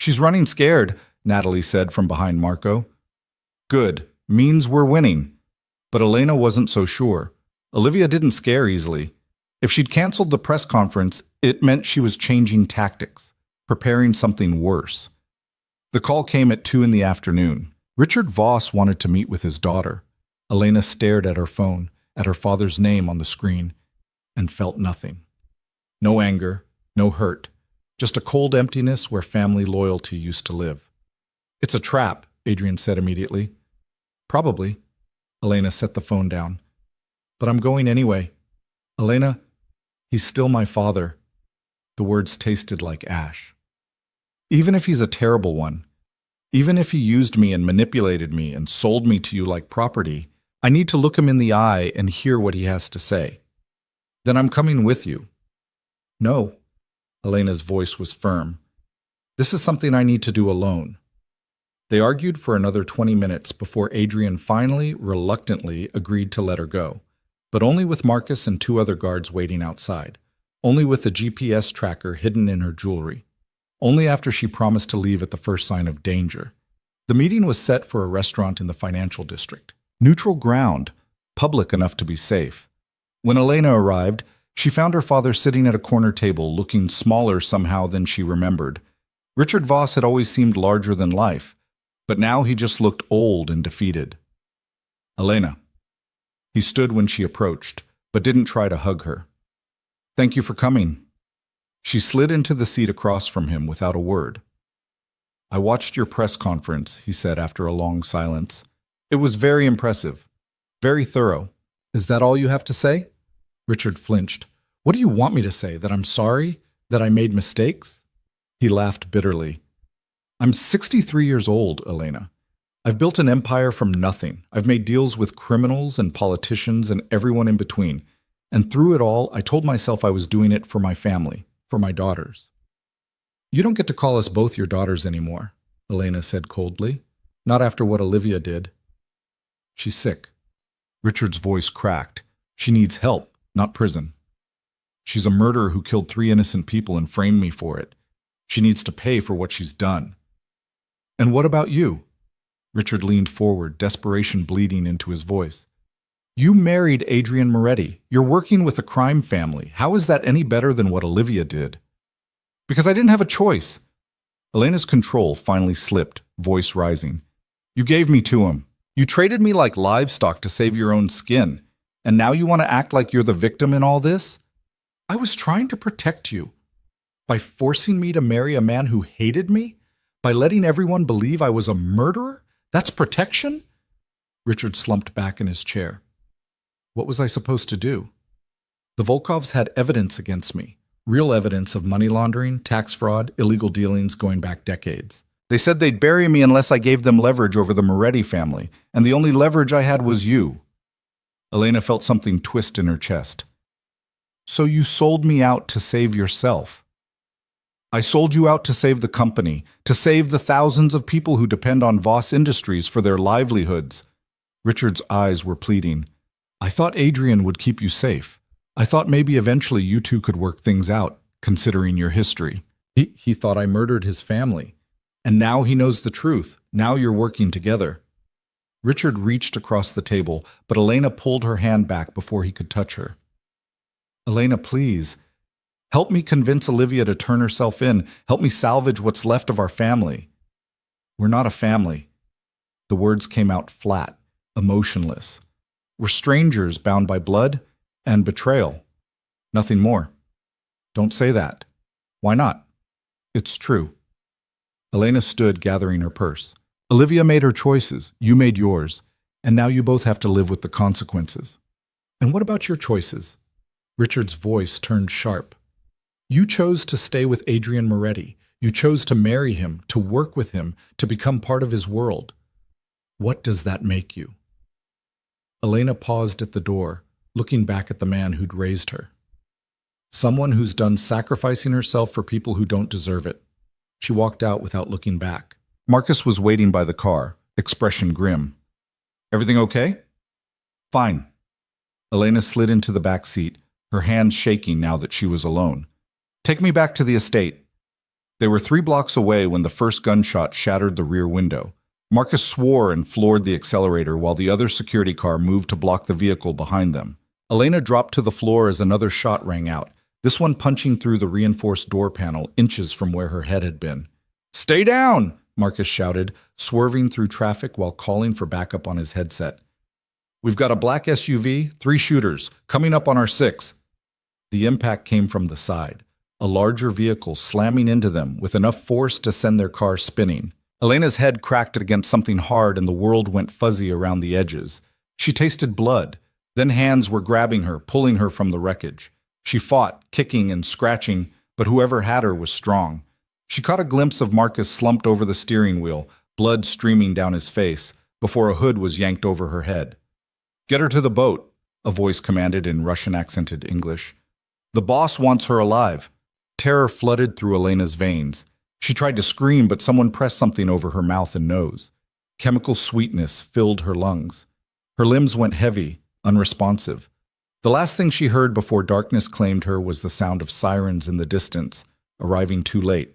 Speaker 1: She's running scared, Natalie said from behind Marco. Good. Means we're winning. But Elena wasn't so sure. Olivia didn't scare easily. If she'd canceled the press conference, it meant she was changing tactics, preparing something worse. The call came at 2 in the afternoon. Richard Voss wanted to meet with his daughter. Elena stared at her phone, at her father's name on the screen, and felt nothing. No anger, no hurt, just a cold emptiness where family loyalty used to live. It's a trap, Adrian said immediately. Probably. Elena set the phone down. But I'm going anyway. Elena, he's still my father. The words tasted like ash. Even if he's a terrible one, even if he used me and manipulated me and sold me to you like property, I need to look him in the eye and hear what he has to say. Then I'm coming with you. No. Elena's voice was firm. This is something I need to do alone. They argued for another 20 minutes before Adrian finally, reluctantly, agreed to let her go, but only with Marcus and 2 other guards waiting outside, only with a GPS tracker hidden in her jewelry, only after she promised to leave at the first sign of danger. The meeting was set for a restaurant in the financial district. Neutral ground, public enough to be safe. When Elena arrived, she found her father sitting at a corner table, looking smaller somehow than she remembered. Richard Voss had always seemed larger than life, but now he just looked old and defeated. Elena. He stood when she approached, but didn't try to hug her. Thank you for coming. She slid into the seat across from him without a word. I watched your press conference, he said after a long silence. It was very impressive, very thorough. Is that all you have to say? Richard flinched. What do you want me to say? That I'm sorry? That I made mistakes? He laughed bitterly. I'm 63 years old, Elena. I've built an empire from nothing. I've made deals with criminals and politicians and everyone in between. And through it all, I told myself I was doing it for my family, for my daughters. You don't get to call us both your daughters anymore, Elena said coldly. Not after what Olivia did. She's sick. Richard's voice cracked. She needs help, not prison. She's a murderer who killed 3 innocent people and framed me for it. She needs to pay for what she's done. And what about you? Richard leaned forward, desperation bleeding into his voice. You married Adrian Moretti. You're working with a crime family. How is that any better than what Olivia did? Because I didn't have a choice. Elena's control finally slipped, voice rising. You gave me to him. You traded me like livestock to save your own skin. And now you want to act like you're the victim in all this? I was trying to protect you. By forcing me to marry a man who hated me? By letting everyone believe I was a murderer? That's protection? Richard slumped back in his chair. What was I supposed to do? The Volkovs had evidence against me. Real evidence of money laundering, tax fraud, illegal dealings going back decades. They said they'd bury me unless I gave them leverage over the Moretti family, and the only leverage I had was you. Elena felt something twist in her chest. So you sold me out to save yourself. I sold you out to save the company, to save the thousands of people who depend on Voss Industries for their livelihoods. Richard's eyes were pleading. I thought Adrian would keep you safe. I thought maybe eventually you two could work things out, considering your history. He thought I murdered his family. And now he knows the truth. Now you're working together. Richard reached across the table, but Elena pulled her hand back before he could touch her. Elena, please. Help me convince Olivia to turn herself in. Help me salvage what's left of our family. We're not a family. The words came out flat, emotionless. We're strangers bound by blood and betrayal. Nothing more. Don't say that. Why not? It's true. Elena stood, gathering her purse. Olivia made her choices. You made yours. And now you both have to live with the consequences. And what about your choices? Richard's voice turned sharp. You chose to stay with Adrian Moretti. You chose to marry him, to work with him, to become part of his world. What does that make you? Elena paused at the door, looking back at the man who'd raised her. Someone who's done sacrificing herself for people who don't deserve it. She walked out without looking back. Marcus was waiting by the car, expression grim. Everything okay? Fine. Elena slid into the back seat, her hands shaking now that she was alone. Take me back to the estate. They were 3 blocks away when the first gunshot shattered the rear window. Marcus swore and floored the accelerator while the other security car moved to block the vehicle behind them. Elena dropped to the floor as another shot rang out, this one punching through the reinforced door panel inches from where her head had been. Stay down, Marcus shouted, swerving through traffic while calling for backup on his headset. We've got a black SUV, 3 shooters, coming up on our 6. The impact came from the side, a larger vehicle slamming into them with enough force to send their car spinning. Elena's head cracked against something hard and the world went fuzzy around the edges. She tasted blood. Then hands were grabbing her, pulling her from the wreckage. She fought, kicking and scratching, but whoever had her was strong. She caught a glimpse of Marcus slumped over the steering wheel, blood streaming down his face, before a hood was yanked over her head. Get her to the boat, a voice commanded in Russian-accented English. The boss wants her alive. Terror flooded through Elena's veins. She tried to scream, but someone pressed something over her mouth and nose. Chemical sweetness filled her lungs. Her limbs went heavy, unresponsive. The last thing she heard before darkness claimed her was the sound of sirens in the distance, arriving too late.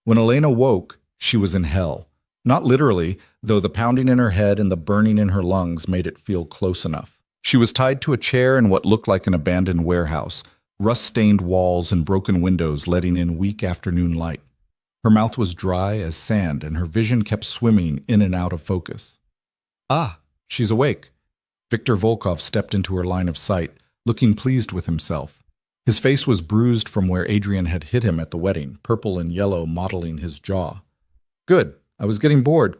Speaker 1: When Elena woke, she was in hell. Not literally, though the pounding in her head and the burning in her lungs made it feel close enough. She was tied to a chair in what looked like an abandoned warehouse, rust-stained walls and broken windows letting in weak afternoon light. Her mouth was dry as sand, and her vision kept swimming in and out of focus. Ah, she's awake. Viktor Volkov stepped into her line of sight, looking pleased with himself. His face was bruised from where Adrian had hit him at the wedding, purple and yellow mottling his jaw. Good, I was getting bored.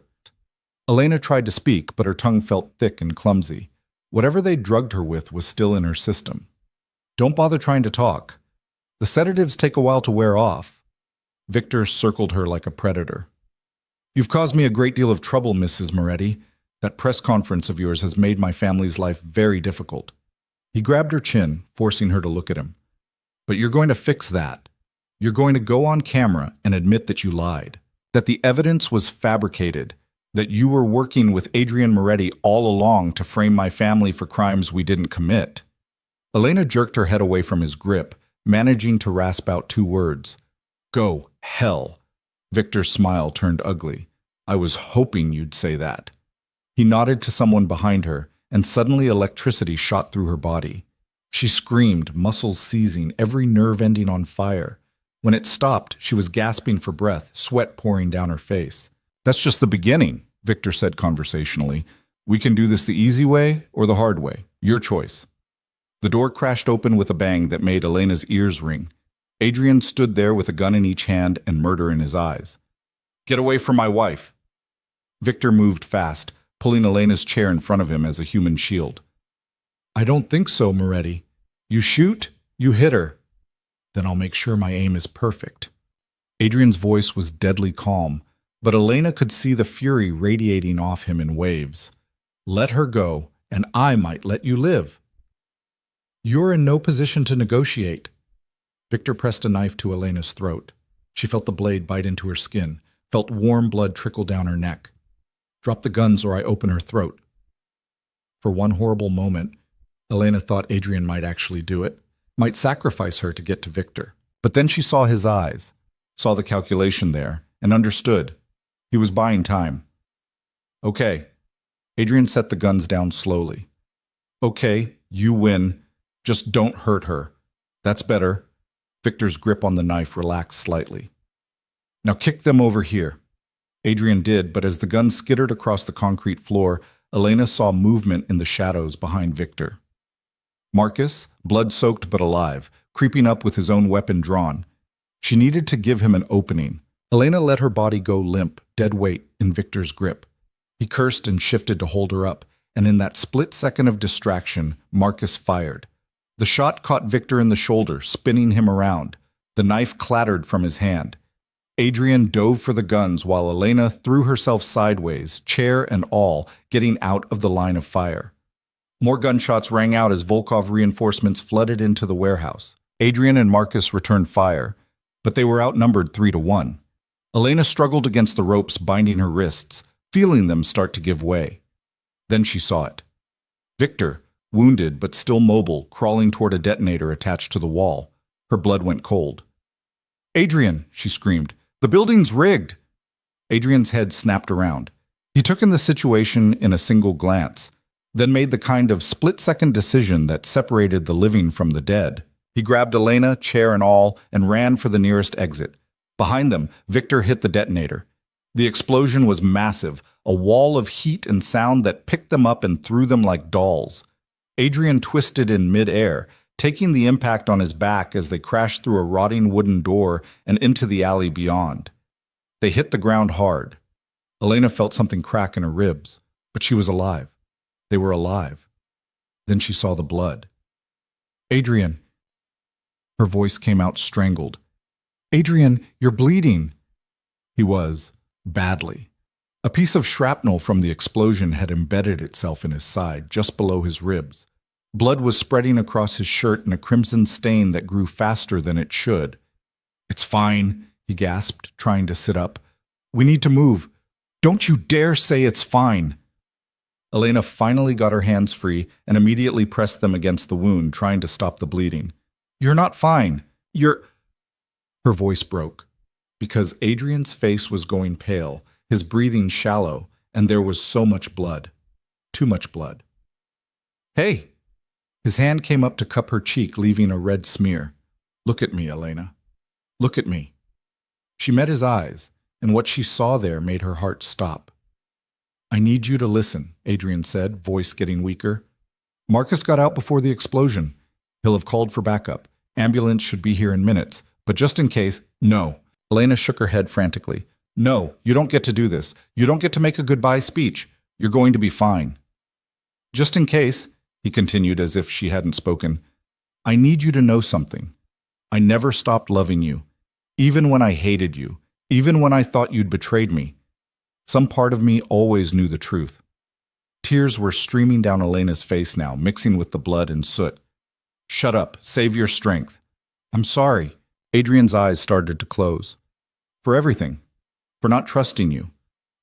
Speaker 1: Elena tried to speak, but her tongue felt thick and clumsy. Whatever they drugged her with was still in her system. Don't bother trying to talk. The sedatives take a while to wear off. Victor circled her like a predator. You've caused me a great deal of trouble, Mrs. Moretti. That press conference of yours has made my family's life very difficult. He grabbed her chin, forcing her to look at him. But you're going to fix that. You're going to go on camera and admit that you lied, that the evidence was fabricated, that you were working with Adrian Moretti all along to frame my family for crimes we didn't commit. Elena jerked her head away from his grip, managing to rasp out 2 words. Go hell. Victor's smile turned ugly. I was hoping you'd say that. He nodded to someone behind her, and suddenly electricity shot through her body. She screamed, muscles seizing, every nerve ending on fire. When it stopped, she was gasping for breath, sweat pouring down her face. That's just the beginning, Victor said conversationally. We can do this the easy way or the hard way. Your choice. The door crashed open with a bang that made Elena's ears ring. Adrian stood there with a gun in each hand and murder in his eyes. Get away from my wife. Victor moved fast, pulling Elena's chair in front of him as a human shield. I don't think so, Moretti. You shoot, you hit her. Then I'll make sure my aim is perfect. Adrian's voice was deadly calm, but Elena could see the fury radiating off him in waves. Let her go, and I might let you live. You're in no position to negotiate. Victor pressed a knife to Elena's throat. She felt the blade bite into her skin, felt warm blood trickle down her neck. Drop the guns or I open her throat. For one horrible moment, Elena thought Adrian might actually do it, might sacrifice her to get to Victor. But then she saw his eyes, saw the calculation there, and understood. He was buying time. Okay. Adrian set the guns down slowly. Okay, you win. Just don't hurt her. That's better. Victor's grip on the knife relaxed slightly. Now kick them over here. Adrian did, but as the gun skittered across the concrete floor, Elena saw movement in the shadows behind Victor. Marcus, blood-soaked but alive, creeping up with his own weapon drawn. She needed to give him an opening. Elena let her body go limp, dead weight, in Victor's grip. He cursed and shifted to hold her up, and in that split second of distraction, Marcus fired. The shot caught Victor in the shoulder, spinning him around. The knife clattered from his hand. Adrian dove for the guns while Elena threw herself sideways, chair and all, getting out of the line of fire. More gunshots rang out as Volkov reinforcements flooded into the warehouse. Adrian and Marcus returned fire, but they were outnumbered 3-1. Elena struggled against the ropes binding her wrists, feeling them start to give way. Then she saw it. Victor, wounded but still mobile, crawling toward a detonator attached to the wall. Her blood went cold. Adrian, she screamed, the building's rigged. Adrian's head snapped around. He took in the situation in a single glance, then made the kind of split-second decision that separated the living from the dead. He grabbed Elena, chair and all, and ran for the nearest exit. Behind them, Victor hit the detonator. The explosion was massive, a wall of heat and sound that picked them up and threw them like dolls. Adrian twisted in mid-air, taking the impact on his back as they crashed through a rotting wooden door and into the alley beyond. They hit the ground hard. Elena felt something crack in her ribs, but she was alive. They were alive. Then she saw the blood. Adrian. Her voice came out strangled. Adrian, you're bleeding. He was, badly. A piece of shrapnel from the explosion had embedded itself in his side, just below his ribs. Blood was spreading across his shirt in a crimson stain that grew faster than it should. It's fine, he gasped, trying to sit up. We need to move. Don't you dare say it's fine. Elena finally got her hands free and immediately pressed them against the wound, trying to stop the bleeding. You're not fine. You're... Her voice broke, because Adrian's face was going pale, his breathing shallow, and there was so much blood. Too much blood. Hey! His hand came up to cup her cheek, leaving a red smear. Look at me, Elena. Look at me. She met his eyes, and what she saw there made her heart stop. I need you to listen, Adrian said, voice getting weaker. Marcus got out before the explosion. He'll have called for backup. Ambulance should be here in minutes. But just in case, no. Elena shook her head frantically. No, you don't get to do this. You don't get to make a goodbye speech. You're going to be fine. Just in case, he continued as if she hadn't spoken, I need you to know something. I never stopped loving you, even when I hated you, even when I thought you'd betrayed me. Some part of me always knew the truth. Tears were streaming down Elena's face now, mixing with the blood and soot. "Shut up. Save your strength." "I'm sorry." Adrian's eyes started to close. "For everything. For not trusting you.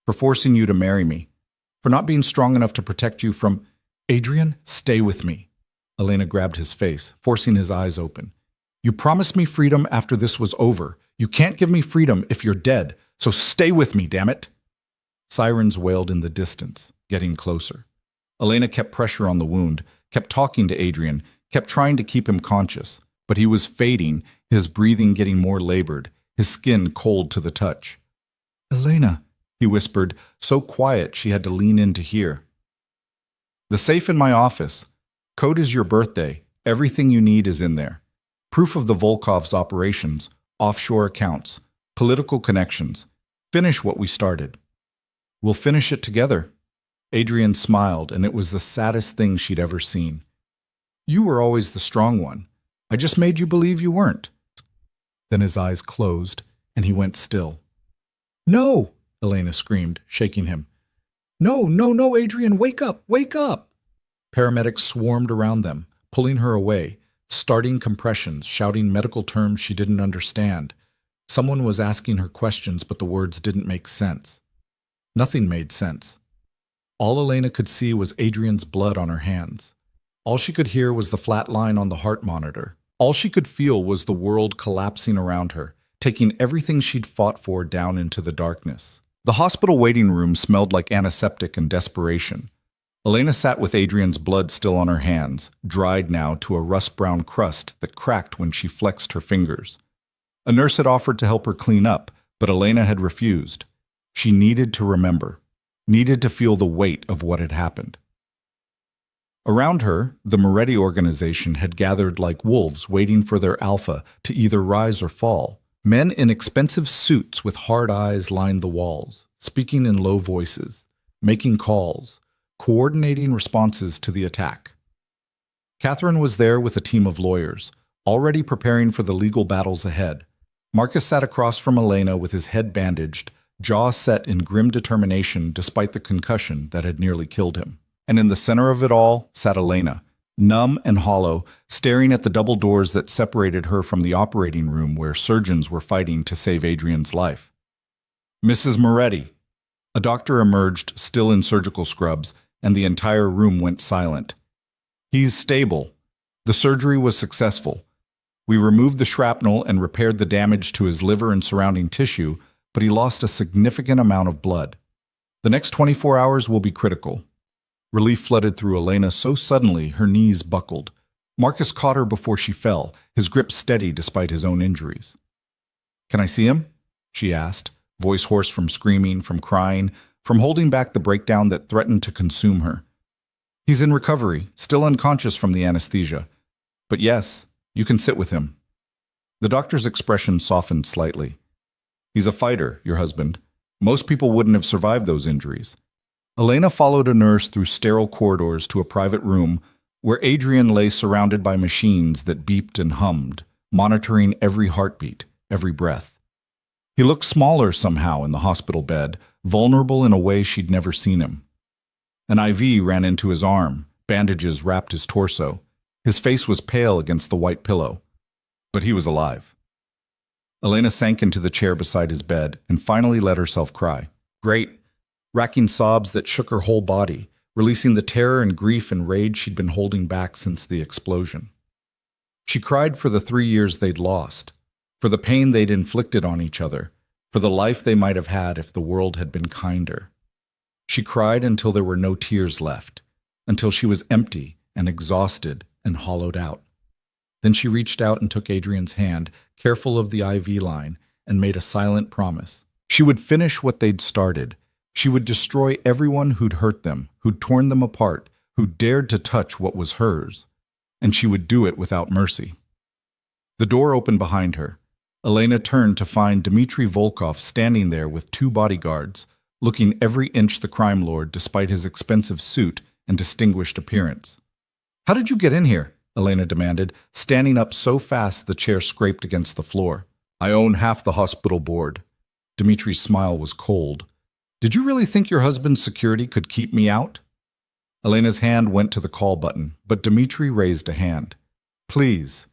Speaker 1: For forcing you to marry me. For not being strong enough to protect you from—" "Adrian, stay with me." Elena grabbed his face, forcing his eyes open. "You promised me freedom after this was over. You can't give me freedom if you're dead, so stay with me, damn it." Sirens wailed in the distance, getting closer. Elena kept pressure on the wound, kept talking to Adrian, kept trying to keep him conscious, but he was fading, his breathing getting more labored, his skin cold to the touch. "Elena," he whispered, so quiet she had to lean in to hear. "The safe in my office. Code is your birthday. Everything you need is in there. Proof of the Volkov's operations, offshore accounts, political connections. Finish what we started." "We'll finish it together." Adrian smiled, and it was the saddest thing she'd ever seen. "You were always the strong one. I just made you believe you weren't." Then his eyes closed, and he went still. "No!" Elena screamed, shaking him. "No, no, no, Adrian, wake up, wake up!" Paramedics swarmed around them, pulling her away, starting compressions, shouting medical terms she didn't understand. Someone was asking her questions, but the words didn't make sense. Nothing made sense. All Elena could see was Adrian's blood on her hands. All she could hear was the flat line on the heart monitor. All she could feel was the world collapsing around her, taking everything she'd fought for down into the darkness. The hospital waiting room smelled like antiseptic and desperation. Elena sat with Adrian's blood still on her hands, dried now to a rust-brown crust that cracked when she flexed her fingers. A nurse had offered to help her clean up, but Elena had refused. She needed to remember, needed to feel the weight of what had happened. Around her, the Moretti organization had gathered like wolves waiting for their alpha to either rise or fall. Men in expensive suits with hard eyes lined the walls, speaking in low voices, making calls, coordinating responses to the attack. Catherine was there with a team of lawyers, already preparing for the legal battles ahead. Marcus sat across from Elena with his head bandaged, jaw set in grim determination despite the concussion that had nearly killed him. And in the center of it all sat Elena, numb and hollow, staring at the double doors that separated her from the operating room where surgeons were fighting to save Adrian's life. "Mrs. Moretti." A doctor emerged, still in surgical scrubs, and the entire room went silent. "He's stable. The surgery was successful. We removed the shrapnel and repaired the damage to his liver and surrounding tissue, but he lost a significant amount of blood. The next 24 hours will be critical." Relief flooded through Elena so suddenly her knees buckled. Marcus caught her before she fell, his grip steady despite his own injuries. "Can I see him?" she asked, voice hoarse from screaming, from crying, from holding back the breakdown that threatened to consume her. "He's in recovery, still unconscious from the anesthesia. But yes, you can sit with him." The doctor's expression softened slightly. "He's a fighter, your husband. Most people wouldn't have survived those injuries." Elena followed a nurse through sterile corridors to a private room where Adrian lay surrounded by machines that beeped and hummed, monitoring every heartbeat, every breath. He looked smaller somehow in the hospital bed, vulnerable in a way she'd never seen him. An IV ran into his arm, bandages wrapped his torso. His face was pale against the white pillow. But he was alive. Elena sank into the chair beside his bed and finally let herself cry. Great, racking sobs that shook her whole body, releasing the terror and grief and rage she'd been holding back since the explosion. She cried for the 3 years they'd lost, for the pain they'd inflicted on each other, for the life they might have had if the world had been kinder. She cried until there were no tears left, until she was empty and exhausted and hollowed out. Then she reached out and took Adrian's hand, careful of the IV line, and made a silent promise. She would finish what they'd started. She would destroy everyone who'd hurt them, who'd torn them apart, who dared to touch what was hers. And she would do it without mercy. The door opened behind her. Elena turned to find Dmitry Volkov standing there with 2 bodyguards, looking every inch the crime lord despite his expensive suit and distinguished appearance. "How did you get in here?" Elena demanded, standing up so fast the chair scraped against the floor. "I own half the hospital board." Dmitry's smile was cold. "Did you really think your husband's security could keep me out?" Elena's hand went to the call button, but Dmitri raised a hand. Please,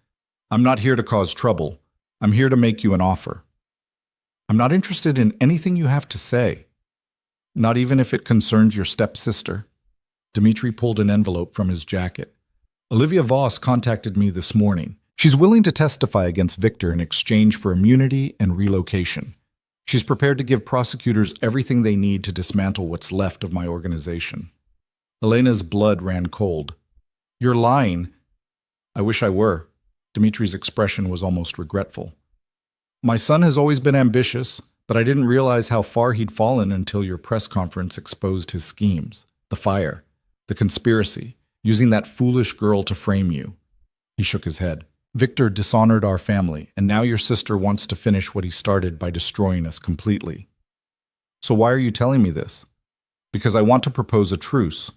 Speaker 1: I'm not here to cause trouble. I'm here to make you an offer. I'm not interested in anything you have to say. Not even if it concerns your stepsister. Dmitri pulled an envelope from his jacket. Olivia Voss contacted me this morning. She's willing to testify against Victor in exchange for immunity and relocation. She's prepared to give prosecutors everything they need to dismantle what's left of my organization. Elena's blood ran cold. You're lying. I wish I were. Dmitri's expression was almost regretful. My son has always been ambitious, but I didn't realize how far he'd fallen until your press conference exposed his schemes. The fire, the conspiracy, using that foolish girl to frame you. He shook his head. Victor dishonored our family, and now your sister wants to finish what he started by destroying us completely. So why are you telling me this? Because I want to propose a truce.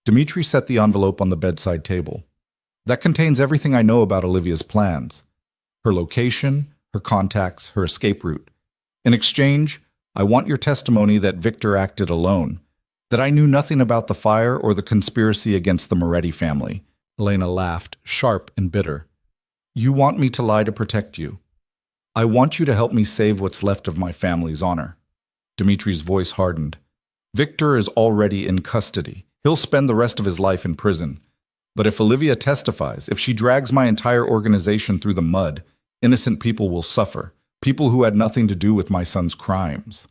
Speaker 1: Dmitri set the envelope on the bedside table. That contains everything I know about Olivia's plans. Her location, her contacts, her escape route. In exchange, I want your testimony that Victor acted alone, that I knew nothing about the fire or the conspiracy against the Moretti family. Elena laughed, sharp and bitter. You want me to lie to protect you. I want you to help me save what's left of my family's honor. Dmitri's voice hardened. Victor is already in custody. He'll spend the rest of his life in prison. But if Olivia testifies, if she drags my entire organization through the mud, innocent people will suffer, people who had nothing to do with my son's crimes.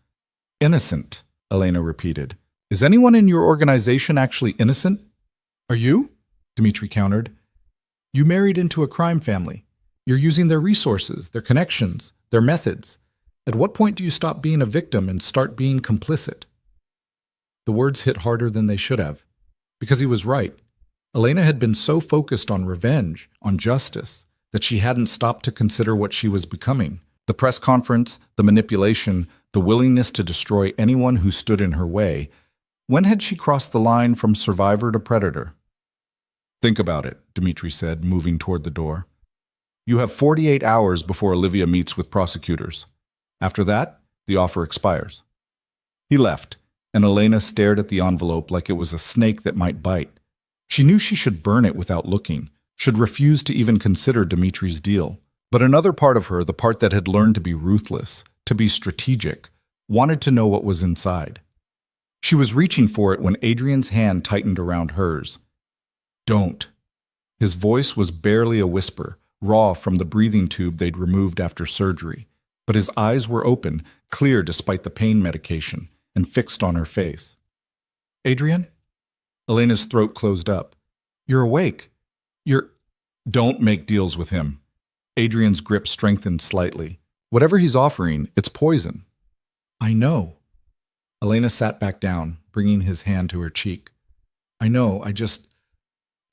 Speaker 1: Innocent, Elena repeated. Is anyone in your organization actually innocent? Are you? Dmitri countered. You married into a crime family. You're using their resources, their connections, their methods. At what point do you stop being a victim and start being complicit? The words hit harder than they should have. Because he was right. Elena had been so focused on revenge, on justice, that she hadn't stopped to consider what she was becoming. The press conference, the manipulation, the willingness to destroy anyone who stood in her way. When had she crossed the line from survivor to predator? Think about it, Dmitri said, moving toward the door. You have 48 hours before Olivia meets with prosecutors. After that, the offer expires. He left, and Elena stared at the envelope like it was a snake that might bite. She knew she should burn it without looking, should refuse to even consider Dmitri's deal. But another part of her, the part that had learned to be ruthless, to be strategic, wanted to know what was inside. She was reaching for it when Adrian's hand tightened around hers. Don't. His voice was barely a whisper, raw from the breathing tube they'd removed after surgery. But his eyes were open, clear despite the pain medication, and fixed on her face. Adrian? Elena's throat closed up. You're awake. Don't make deals with him. Adrian's grip strengthened slightly. Whatever he's offering, it's poison. I know. Elena sat back down, bringing his hand to her cheek. I know, I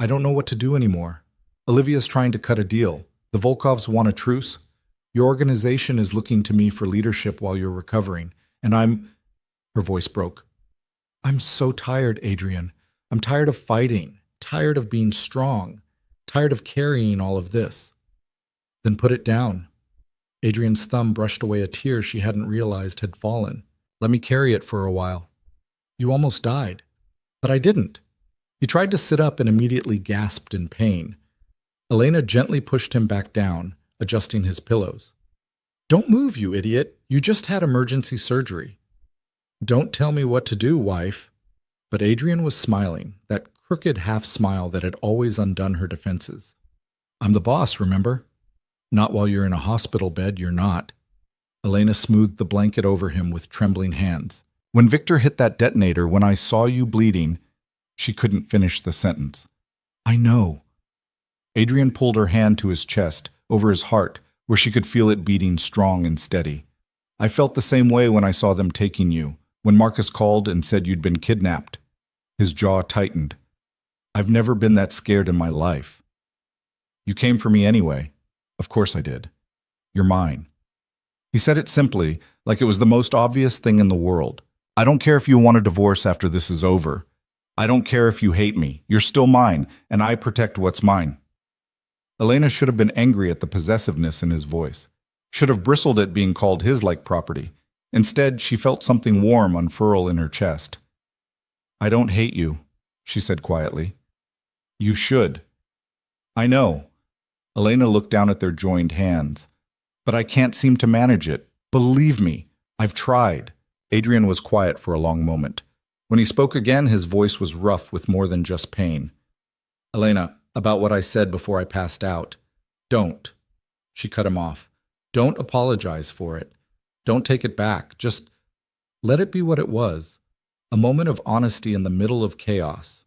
Speaker 1: don't know what to do anymore. Olivia's trying to cut a deal. The Volkovs want a truce. Your organization is looking to me for leadership while you're recovering, and Her voice broke. I'm so tired, Adrian. I'm tired of fighting, tired of being strong, tired of carrying all of this. Then put it down. Adrian's thumb brushed away a tear she hadn't realized had fallen. Let me carry it for a while. You almost died. But I didn't. He tried to sit up and immediately gasped in pain. Elena gently pushed him back down, adjusting his pillows. Don't move, you idiot. You just had emergency surgery. Don't tell me what to do, wife. But Adrian was smiling, that crooked half-smile that had always undone her defenses. I'm the boss, remember? Not while you're in a hospital bed, you're not. Elena smoothed the blanket over him with trembling hands. When Victor hit that detonator, when I saw you bleeding, she couldn't finish the sentence. I know. Adrian pulled her hand to his chest, over his heart, where she could feel it beating strong and steady. I felt the same way when I saw them taking you, when Marcus called and said you'd been kidnapped. His jaw tightened. I've never been that scared in my life. You came for me anyway. Of course I did. You're mine. He said it simply, like it was the most obvious thing in the world. I don't care if you want a divorce after this is over. I don't care if you hate me. You're still mine, and I protect what's mine. Elena should have been angry at the possessiveness in his voice, should have bristled at being called his like property. Instead, she felt something warm unfurl in her chest. I don't hate you. she said quietly. You should. I know. Elena looked down at their joined hands. But I can't seem to manage it. Believe me, I've tried. Adrian was quiet for a long moment. When he spoke again, his voice was rough with more than just pain. Elena, about what I said before I passed out. Don't. She cut him off. Don't apologize for it. Don't take it back. Just let it be what it was. A moment of honesty in the middle of chaos.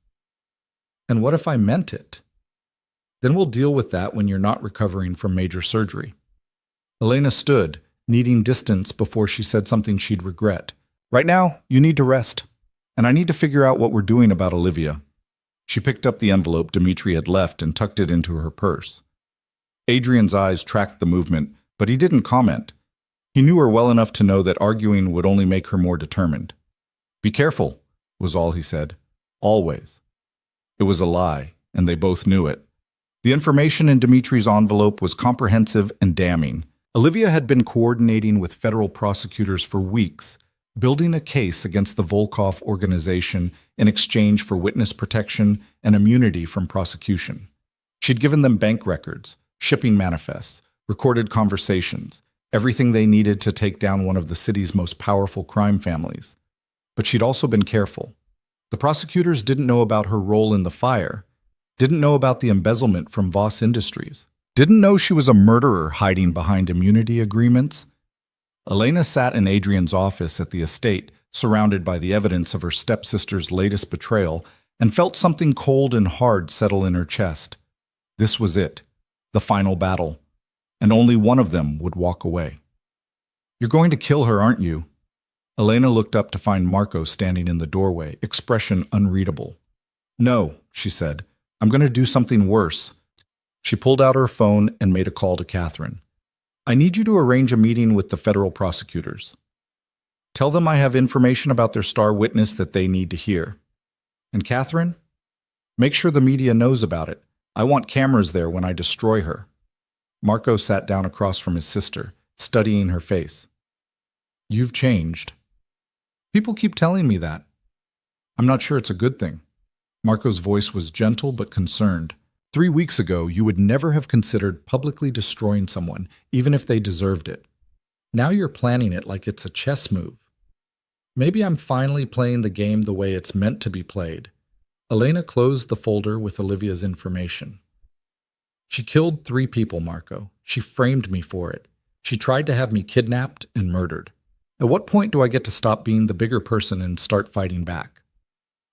Speaker 1: And what if I meant it? Then we'll deal with that when you're not recovering from major surgery. Elena stood, needing distance before she said something she'd regret. Right now, you need to rest. And I need to figure out what we're doing about Olivia. She picked up the envelope Dmitri had left and tucked it into her purse. Adrian's eyes tracked the movement, but he didn't comment. He knew her well enough to know that arguing would only make her more determined. Be careful, was all he said. Always. It was a lie, and they both knew it. The information in Dmitri's envelope was comprehensive and damning. Olivia had been coordinating with federal prosecutors for weeks, building a case against the Volkov organization in exchange for witness protection and immunity from prosecution. She'd given them bank records, shipping manifests, recorded conversations, everything they needed to take down one of the city's most powerful crime families. But she'd also been careful. The prosecutors didn't know about her role in the fire, didn't know about the embezzlement from Voss Industries, didn't know she was a murderer hiding behind immunity agreements. Elena sat in Adrian's office at the estate, surrounded by the evidence of her stepsister's latest betrayal, and felt something cold and hard settle in her chest. This was it, the final battle, and only one of them would walk away. You're going to kill her, aren't you? Elena looked up to find Marco standing in the doorway, expression unreadable. No, she said. I'm going to do something worse. She pulled out her phone and made a call to Catherine. I need you to arrange a meeting with the federal prosecutors. Tell them I have information about their star witness that they need to hear. And Catherine? Make sure the media knows about it. I want cameras there when I destroy her. Marco sat down across from his sister, studying her face. You've changed. People keep telling me that. I'm not sure it's a good thing. Marco's voice was gentle but concerned. 3 weeks ago, you would never have considered publicly destroying someone, even if they deserved it. Now you're planning it like it's a chess move. Maybe I'm finally playing the game the way it's meant to be played. Elena closed the folder with Olivia's information. She killed 3 people, Marco. She framed me for it. She tried to have me kidnapped and murdered. At what point do I get to stop being the bigger person and start fighting back?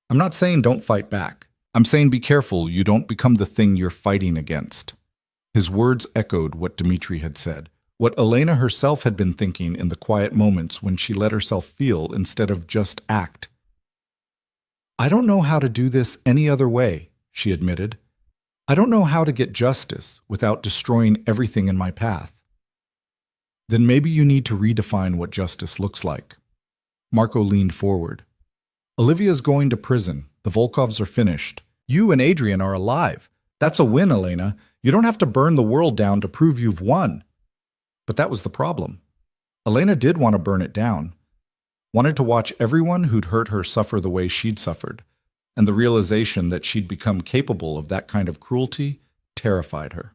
Speaker 1: I'm not saying don't fight back. I'm saying be careful you don't become the thing you're fighting against. His words echoed what Dmitri had said, what Elena herself had been thinking in the quiet moments when she let herself feel instead of just act. I don't know how to do this any other way, she admitted. I don't know how to get justice without destroying everything in my path. Then maybe you need to redefine what justice looks like. Marco leaned forward. Olivia's going to prison. The Volkovs are finished. You and Adrian are alive. That's a win, Elena. You don't have to burn the world down to prove you've won. But that was the problem. Elena did want to burn it down. Wanted to watch everyone who'd hurt her suffer the way she'd suffered. And the realization that she'd become capable of that kind of cruelty terrified her.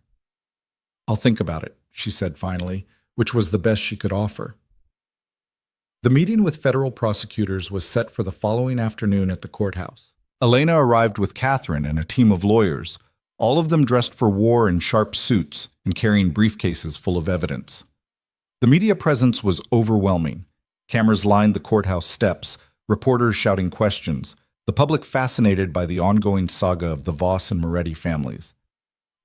Speaker 1: I'll think about it, she said finally, which was the best she could offer. The meeting with federal prosecutors was set for the following afternoon at the courthouse. Elena arrived with Catherine and a team of lawyers, all of them dressed for war in sharp suits and carrying briefcases full of evidence. The media presence was overwhelming. Cameras lined the courthouse steps, reporters shouting questions, the public fascinated by the ongoing saga of the Voss and Moretti families.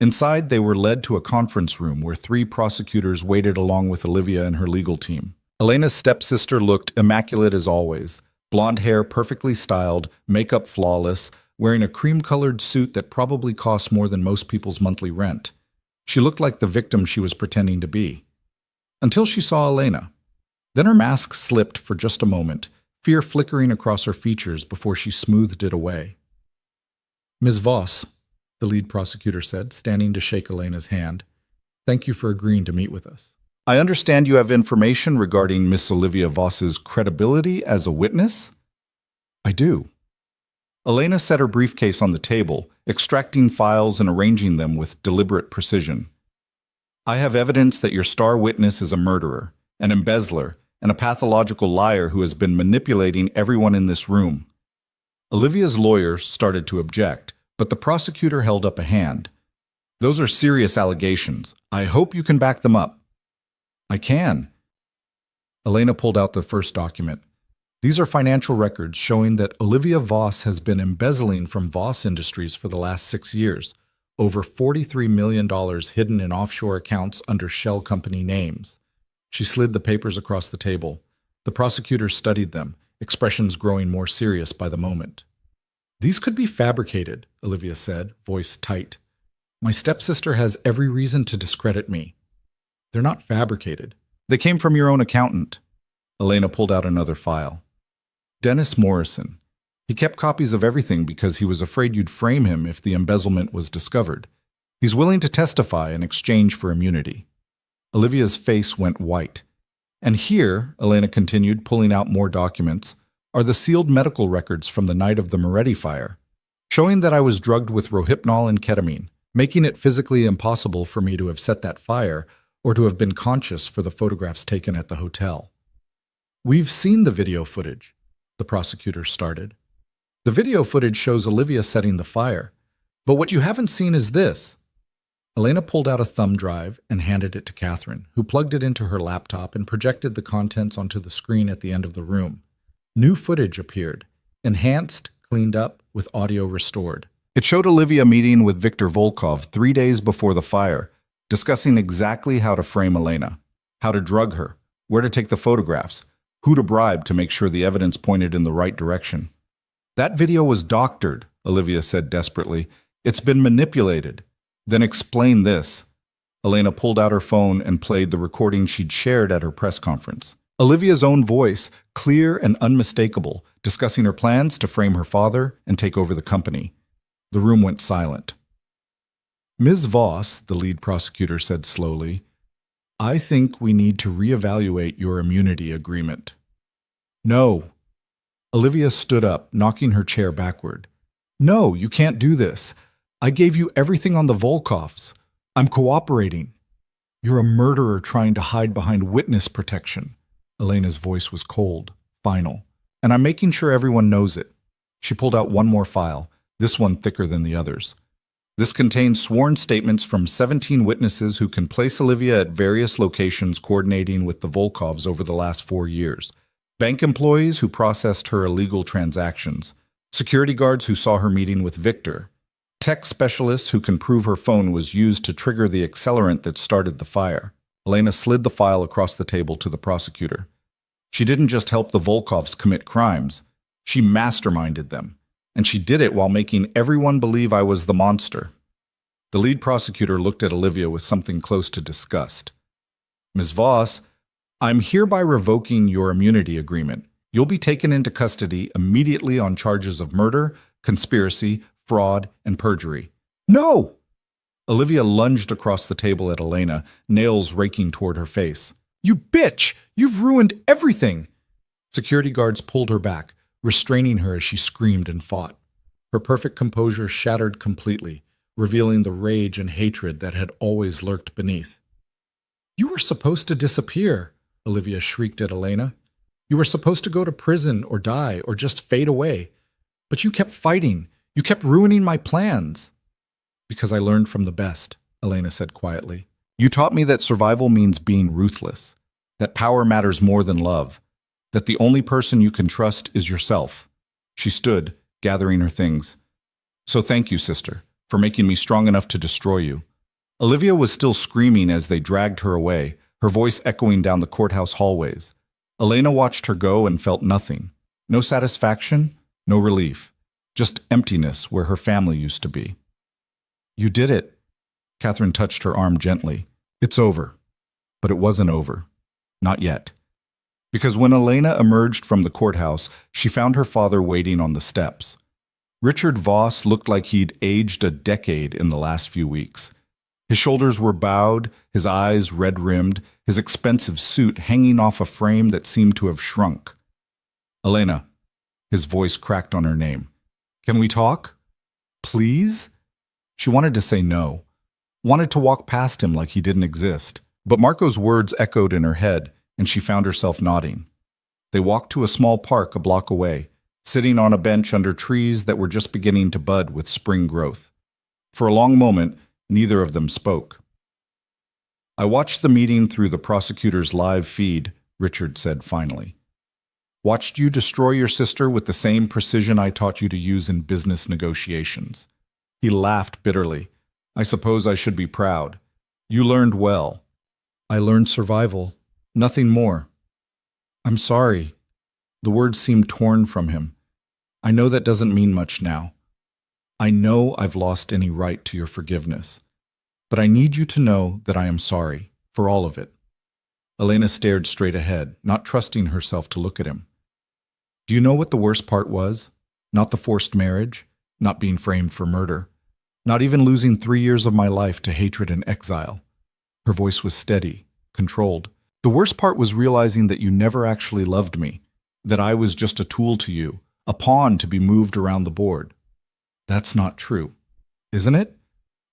Speaker 1: Inside, they were led to a conference room where 3 prosecutors waited along with Olivia and her legal team. Elena's stepsister looked immaculate as always, blonde hair perfectly styled, makeup flawless, wearing a cream-colored suit that probably cost more than most people's monthly rent. She looked like the victim she was pretending to be. Until she saw Elena. Then her mask slipped for just a moment, fear flickering across her features before she smoothed it away. Ms. Voss, the lead prosecutor said, standing to shake Elena's hand, thank you for agreeing to meet with us. I understand you have information regarding Miss Olivia Voss's credibility as a witness? I do. Elena set her briefcase on the table, extracting files and arranging them with deliberate precision. I have evidence that your star witness is a murderer, an embezzler, and a pathological liar who has been manipulating everyone in this room. Olivia's lawyer started to object, but the prosecutor held up a hand. Those are serious allegations. I hope you can back them up. I can. Elena pulled out the first document. These are financial records showing that Olivia Voss has been embezzling from Voss Industries for the last 6 years, over $43 million hidden in offshore accounts under shell company names. She slid the papers across the table. The prosecutor studied them, expressions growing more serious by the moment. These could be fabricated, Olivia said, voice tight. My stepsister has every reason to discredit me. They're not fabricated. They came from your own accountant. Elena pulled out another file. Dennis Morrison. He kept copies of everything because he was afraid you'd frame him if the embezzlement was discovered. He's willing to testify in exchange for immunity. Olivia's face went white. And here, Elena continued, pulling out more documents, are the sealed medical records from the night of the Moretti fire, showing that I was drugged with rohypnol and ketamine, making it physically impossible for me to have set that fire or to have been conscious for the photographs taken at the hotel. We've seen the video footage, the prosecutor started. The video footage shows Olivia setting the fire, but what you haven't seen is this. Elena pulled out a thumb drive and handed it to Catherine, who plugged it into her laptop and projected the contents onto the screen at the end of the room. New footage appeared, enhanced, cleaned up, with audio restored. It showed Olivia meeting with Viktor Volkov 3 days before the fire, discussing exactly how to frame Elena, how to drug her, where to take the photographs, who to bribe to make sure the evidence pointed in the right direction. That video was doctored, Olivia said desperately. It's been manipulated. Then explain this. Elena pulled out her phone and played the recording she'd shared at her press conference. Olivia's own voice, clear and unmistakable, discussing her plans to frame her father and take over the company. The room went silent. Ms. Voss, the lead prosecutor said slowly, I think we need to reevaluate your immunity agreement. No. Olivia stood up, knocking her chair backward. No, you can't do this. I gave you everything on the Volkovs. I'm cooperating. You're a murderer trying to hide behind witness protection. Elena's voice was cold, final. And I'm making sure everyone knows it. She pulled out one more file, this one thicker than the others. This contains sworn statements from 17 witnesses who can place Olivia at various locations coordinating with the Volkovs over the last 4 years. Bank employees who processed her illegal transactions. Security guards who saw her meeting with Victor. Tech specialists who can prove her phone was used to trigger the accelerant that started the fire. Elena slid the file across the table to the prosecutor. She didn't just help the Volkovs commit crimes. She masterminded them. And she did it while making everyone believe I was the monster. The lead prosecutor looked at Olivia with something close to disgust. Ms. Voss, I'm hereby revoking your immunity agreement. You'll be taken into custody immediately on charges of murder, conspiracy, fraud, and perjury. No! Olivia lunged across the table at Elena, nails raking toward her face. You bitch! You've ruined everything! Security guards pulled her back, restraining her as she screamed and fought. Her perfect composure shattered completely, revealing the rage and hatred that had always lurked beneath. You were supposed to disappear, Olivia shrieked at Elena. You were supposed to go to prison or die or just fade away. But you kept fighting. You kept ruining my plans. Because I learned from the best, Elena said quietly. You taught me that survival means being ruthless, that power matters more than love, that the only person you can trust is yourself. She stood, gathering her things. So thank you, sister, for making me strong enough to destroy you. Olivia was still screaming as they dragged her away, her voice echoing down the courthouse hallways. Elena watched her go and felt nothing. No satisfaction, no relief. Just emptiness where her family used to be. You did it. Catherine touched her arm gently. It's over. But it wasn't over. Not yet. Because when Elena emerged from the courthouse, she found her father waiting on the steps. Richard Voss looked like he'd aged a decade in the last few weeks. His shoulders were bowed, his eyes red-rimmed, his expensive suit hanging off a frame that seemed to have shrunk. Elena. His voice cracked on her name. Can we talk? Please? She wanted to say no, wanted to walk past him like he didn't exist. But Marco's words echoed in her head, and she found herself nodding. They walked to a small park a block away, sitting on a bench under trees that were just beginning to bud with spring growth. For a long moment, neither of them spoke. I watched the meeting through the prosecutor's live feed, Richard said finally. Watched you destroy your sister with the same precision I taught you to use in business negotiations. He laughed bitterly. I suppose I should be proud. You learned well. I learned survival. Nothing more. I'm sorry. The words seemed torn from him. I know that doesn't mean much now. I know I've lost any right to your forgiveness. But I need you to know that I am sorry, for all of it. Elena stared straight ahead, not trusting herself to look at him. Do you know what the worst part was? Not the forced marriage, not being framed for murder, not even losing 3 years of my life to hatred and exile. Her voice was steady, controlled. The worst part was realizing that you never actually loved me, that I was just a tool to you, a pawn to be moved around the board. That's not true, isn't it?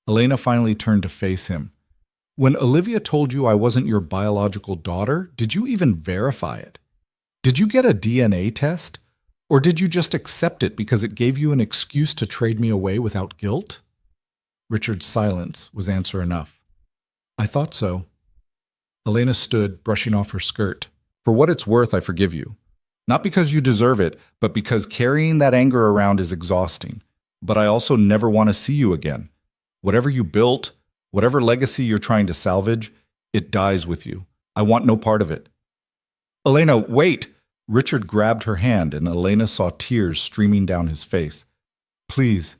Speaker 1: Elena finally turned to face him. When Olivia told you I wasn't your biological daughter, did you even verify it? Did you get a DNA test? Or did you just accept it because it gave you an excuse to trade me away without guilt? Richard's silence was answer enough. I thought so. Elena stood, brushing off her skirt. For what it's worth, I forgive you. Not because you deserve it, but because carrying that anger around is exhausting. But I also never want to see you again. Whatever you built, whatever legacy you're trying to salvage, it dies with you. I want no part of it. Elena, wait! Richard grabbed her hand and Elena saw tears streaming down his face. Please.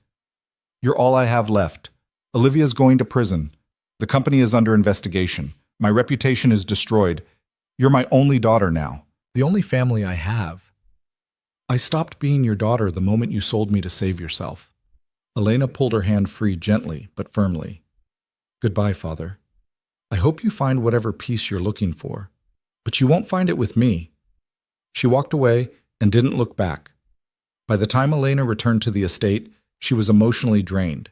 Speaker 1: You're all I have left. Olivia's going to prison. The company is under investigation. My reputation is destroyed. You're my only daughter now. The only family I have. I stopped being your daughter the moment you sold me to save yourself. Elena pulled her hand free gently, but firmly. Goodbye, Father. I hope you find whatever peace you're looking for, but you won't find it with me. She walked away and didn't look back. By the time Elena returned to the estate, she was emotionally drained.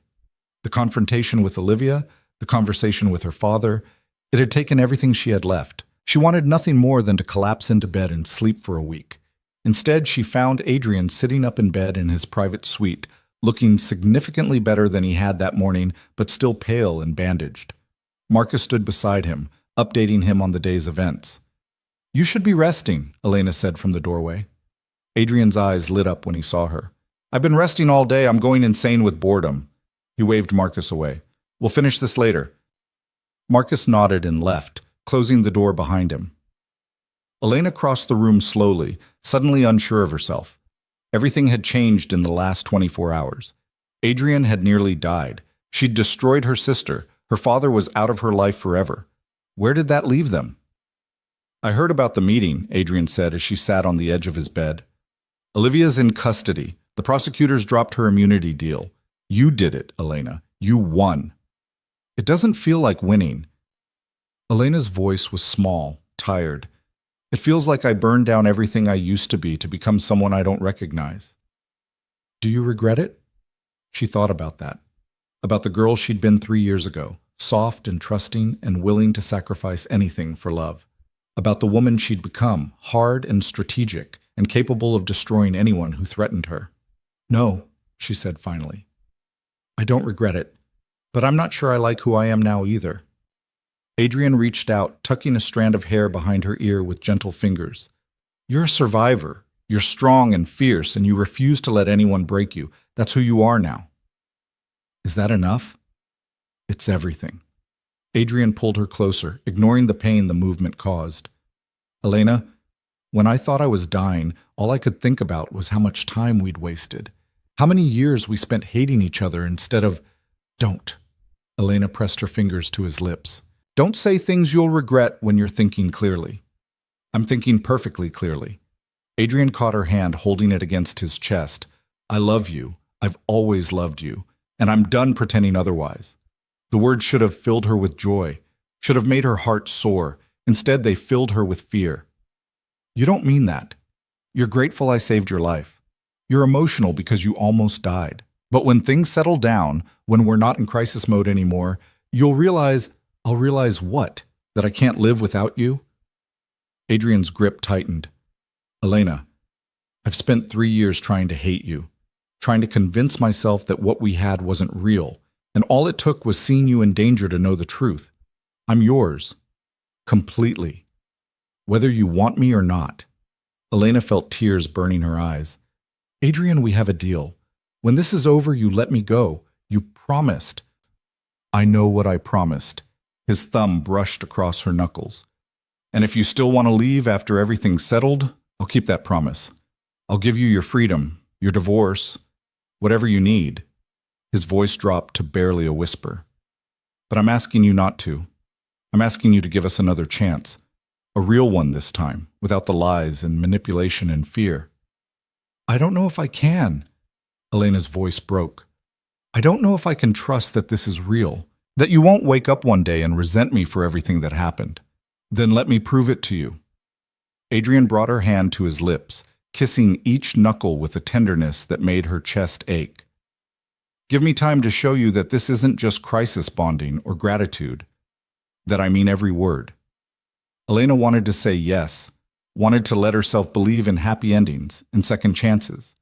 Speaker 1: The confrontation with Olivia, the conversation with her father, it had taken everything she had left. She wanted nothing more than to collapse into bed and sleep for a week. Instead, she found Adrian sitting up in bed in his private suite, looking significantly better than he had that morning, but still pale and bandaged. Marcus stood beside him, updating him on the day's events. You should be resting, Elena said from the doorway. Adrian's eyes lit up when he saw her. I've been resting all day. I'm going insane with boredom. He waved Marcus away. We'll finish this later. Marcus nodded and left, closing the door behind him. Elena crossed the room slowly, suddenly unsure of herself. Everything had changed in the last 24 hours. Adrian had nearly died. She'd destroyed her sister. Her father was out of her life forever. Where did that leave them? I heard about the meeting, Adrian said as she sat on the edge of his bed. Olivia's in custody. The prosecutors dropped her immunity deal. You did it, Elena. You won. It doesn't feel like winning. Elena's voice was small, tired. It feels like I burned down everything I used to be to become someone I don't recognize. Do you regret it? She thought about that. About the girl she'd been 3 years ago, soft and trusting and willing to sacrifice anything for love. About the woman she'd become, hard and strategic and capable of destroying anyone who threatened her. No, she said finally. I don't regret it, but I'm not sure I like who I am now either. Adrian reached out, tucking a strand of hair behind her ear with gentle fingers. You're a survivor. You're strong and fierce, and you refuse to let anyone break you. That's who you are now. Is that enough? It's everything. Adrian pulled her closer, ignoring the pain the movement caused. Elena, when I thought I was dying, all I could think about was how much time we'd wasted. How many years we spent hating each other instead of... Don't. Elena pressed her fingers to his lips. Don't say things you'll regret when you're thinking clearly. I'm thinking perfectly clearly. Adrian caught her hand, holding it against his chest. I love you. I've always loved you. And I'm done pretending otherwise. The words should have filled her with joy, should have made her heart soar. Instead, they filled her with fear. You don't mean that. You're grateful I saved your life. You're emotional because you almost died. But when things settle down, when we're not in crisis mode anymore, I'll realize what? That I can't live without you? Adrian's grip tightened. Elena, I've spent 3 years trying to hate you, trying to convince myself that what we had wasn't real, and all it took was seeing you in danger to know the truth. I'm yours. Completely. Whether you want me or not. Elena felt tears burning her eyes. Adrian, we have a deal. When this is over, you let me go. You promised. I know what I promised. His thumb brushed across her knuckles. And if you still want to leave after everything's settled, I'll keep that promise. I'll give you your freedom, your divorce, whatever you need. His voice dropped to barely a whisper. But I'm asking you not to. I'm asking you to give us another chance. A real one this time, without the lies and manipulation and fear. I don't know if I can. Elena's voice broke. I don't know if I can trust that this is real, that you won't wake up one day and resent me for everything that happened. Then let me prove it to you. Adrian brought her hand to his lips, kissing each knuckle with a tenderness that made her chest ache. Give me time to show you that this isn't just crisis bonding or gratitude, that I mean every word. Elena wanted to say yes, wanted to let herself believe in happy endings and second chances.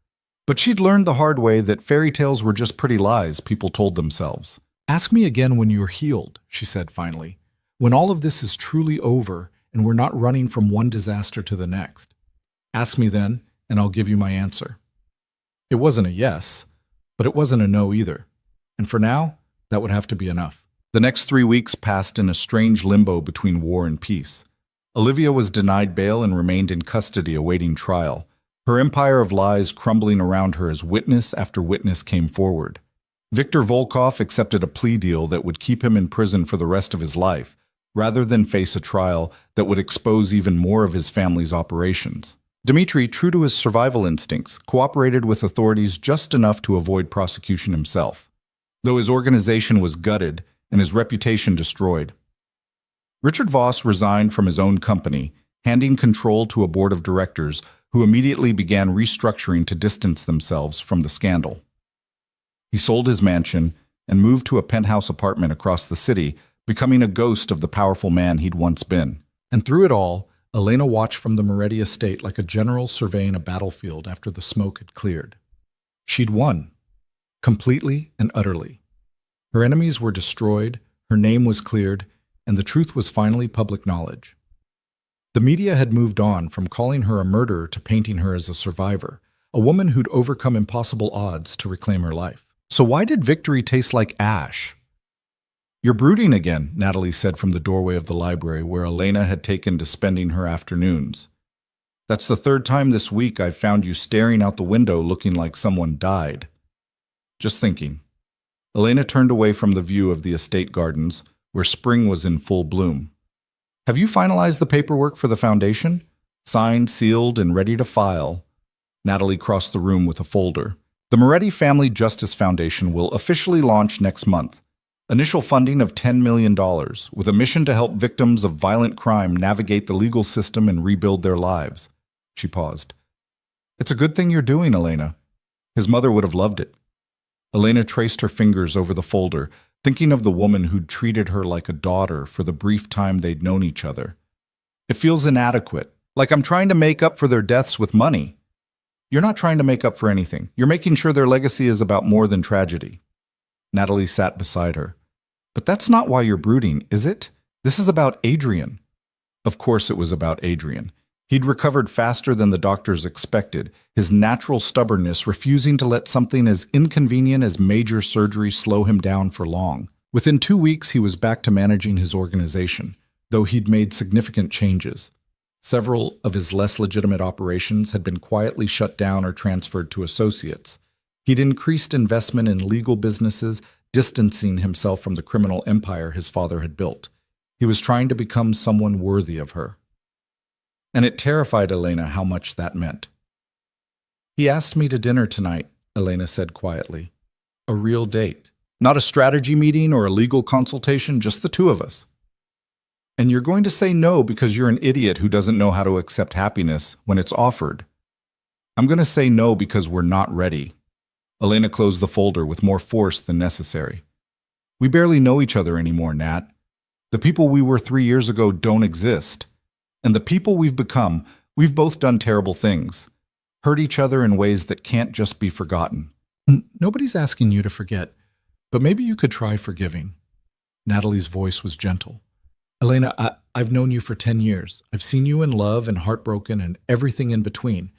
Speaker 1: But she'd learned the hard way that fairy tales were just pretty lies people told themselves. Ask me again when you're healed, she said finally, when all of this is truly over and we're not running from one disaster to the next. Ask me then, and I'll give you my answer. It wasn't a yes, but it wasn't a no either. And for now, that would have to be enough. The next 3 weeks passed in a strange limbo between war and peace. Olivia was denied bail and remained in custody awaiting trial, her empire of lies crumbling around her as witness after witness came forward. Viktor Volkov accepted a plea deal that would keep him in prison for the rest of his life, rather than face a trial that would expose even more of his family's operations. Dmitry, true to his survival instincts, cooperated with authorities just enough to avoid prosecution himself, though his organization was gutted and his reputation destroyed. Richard Voss resigned from his own company, handing control to a board of directors who immediately began restructuring to distance themselves from the scandal. He sold his mansion and moved to a penthouse apartment across the city, becoming a ghost of the powerful man he'd once been. And through it all, Elena watched from the Moretti estate like a general surveying a battlefield after the smoke had cleared. She'd won, completely and utterly. Her enemies were destroyed, her name was cleared, and the truth was finally public knowledge. The media had moved on from calling her a murderer to painting her as a survivor, a woman who'd overcome impossible odds to reclaim her life. So why did victory taste like ash? You're brooding again, Natalie said from the doorway of the library where Elena had taken to spending her afternoons. That's the 3rd time this week I've found you staring out the window looking like someone died. Just thinking. Elena turned away from the view of the estate gardens, where spring was in full bloom. Have you finalized the paperwork for the foundation? Signed, sealed, and ready to file. Natalie crossed the room with a folder. The Moretti Family Justice Foundation will officially launch next month. Initial funding of $10 million, with a mission to help victims of violent crime navigate the legal system and rebuild their lives. She paused. It's a good thing you're doing, Elena. His mother would have loved it. Elena traced her fingers over the folder, thinking of the woman who'd treated her like a daughter for the brief time they'd known each other. It feels inadequate, like I'm trying to make up for their deaths with money. You're not trying to make up for anything. You're making sure their legacy is about more than tragedy. Natalie sat beside her. But that's not why you're brooding, is it? This is about Adrian. Of course it was about Adrian. He'd recovered faster than the doctors expected, his natural stubbornness refusing to let something as inconvenient as major surgery slow him down for long. Within 2 weeks, he was back to managing his organization, though he'd made significant changes. Several of his less legitimate operations had been quietly shut down or transferred to associates. He'd increased investment in legal businesses, distancing himself from the criminal empire his father had built. He was trying to become someone worthy of her. And it terrified Elena how much that meant. He asked me to dinner tonight, Elena said quietly. A real date. Not a strategy meeting or a legal consultation, just the two of us. And you're going to say no because you're an idiot who doesn't know how to accept happiness when it's offered. I'm going to say no because we're not ready. Elena closed the folder with more force than necessary. We barely know each other anymore, Nat. The people we were 3 years ago don't exist. And the people we've become, we've both done terrible things. Hurt each other in ways that can't just be forgotten.
Speaker 2: Nobody's asking you to forget, but maybe you could try forgiving. Natalie's voice was gentle. Elena, I've known you for 10 years. I've seen you in love and heartbroken and everything in between.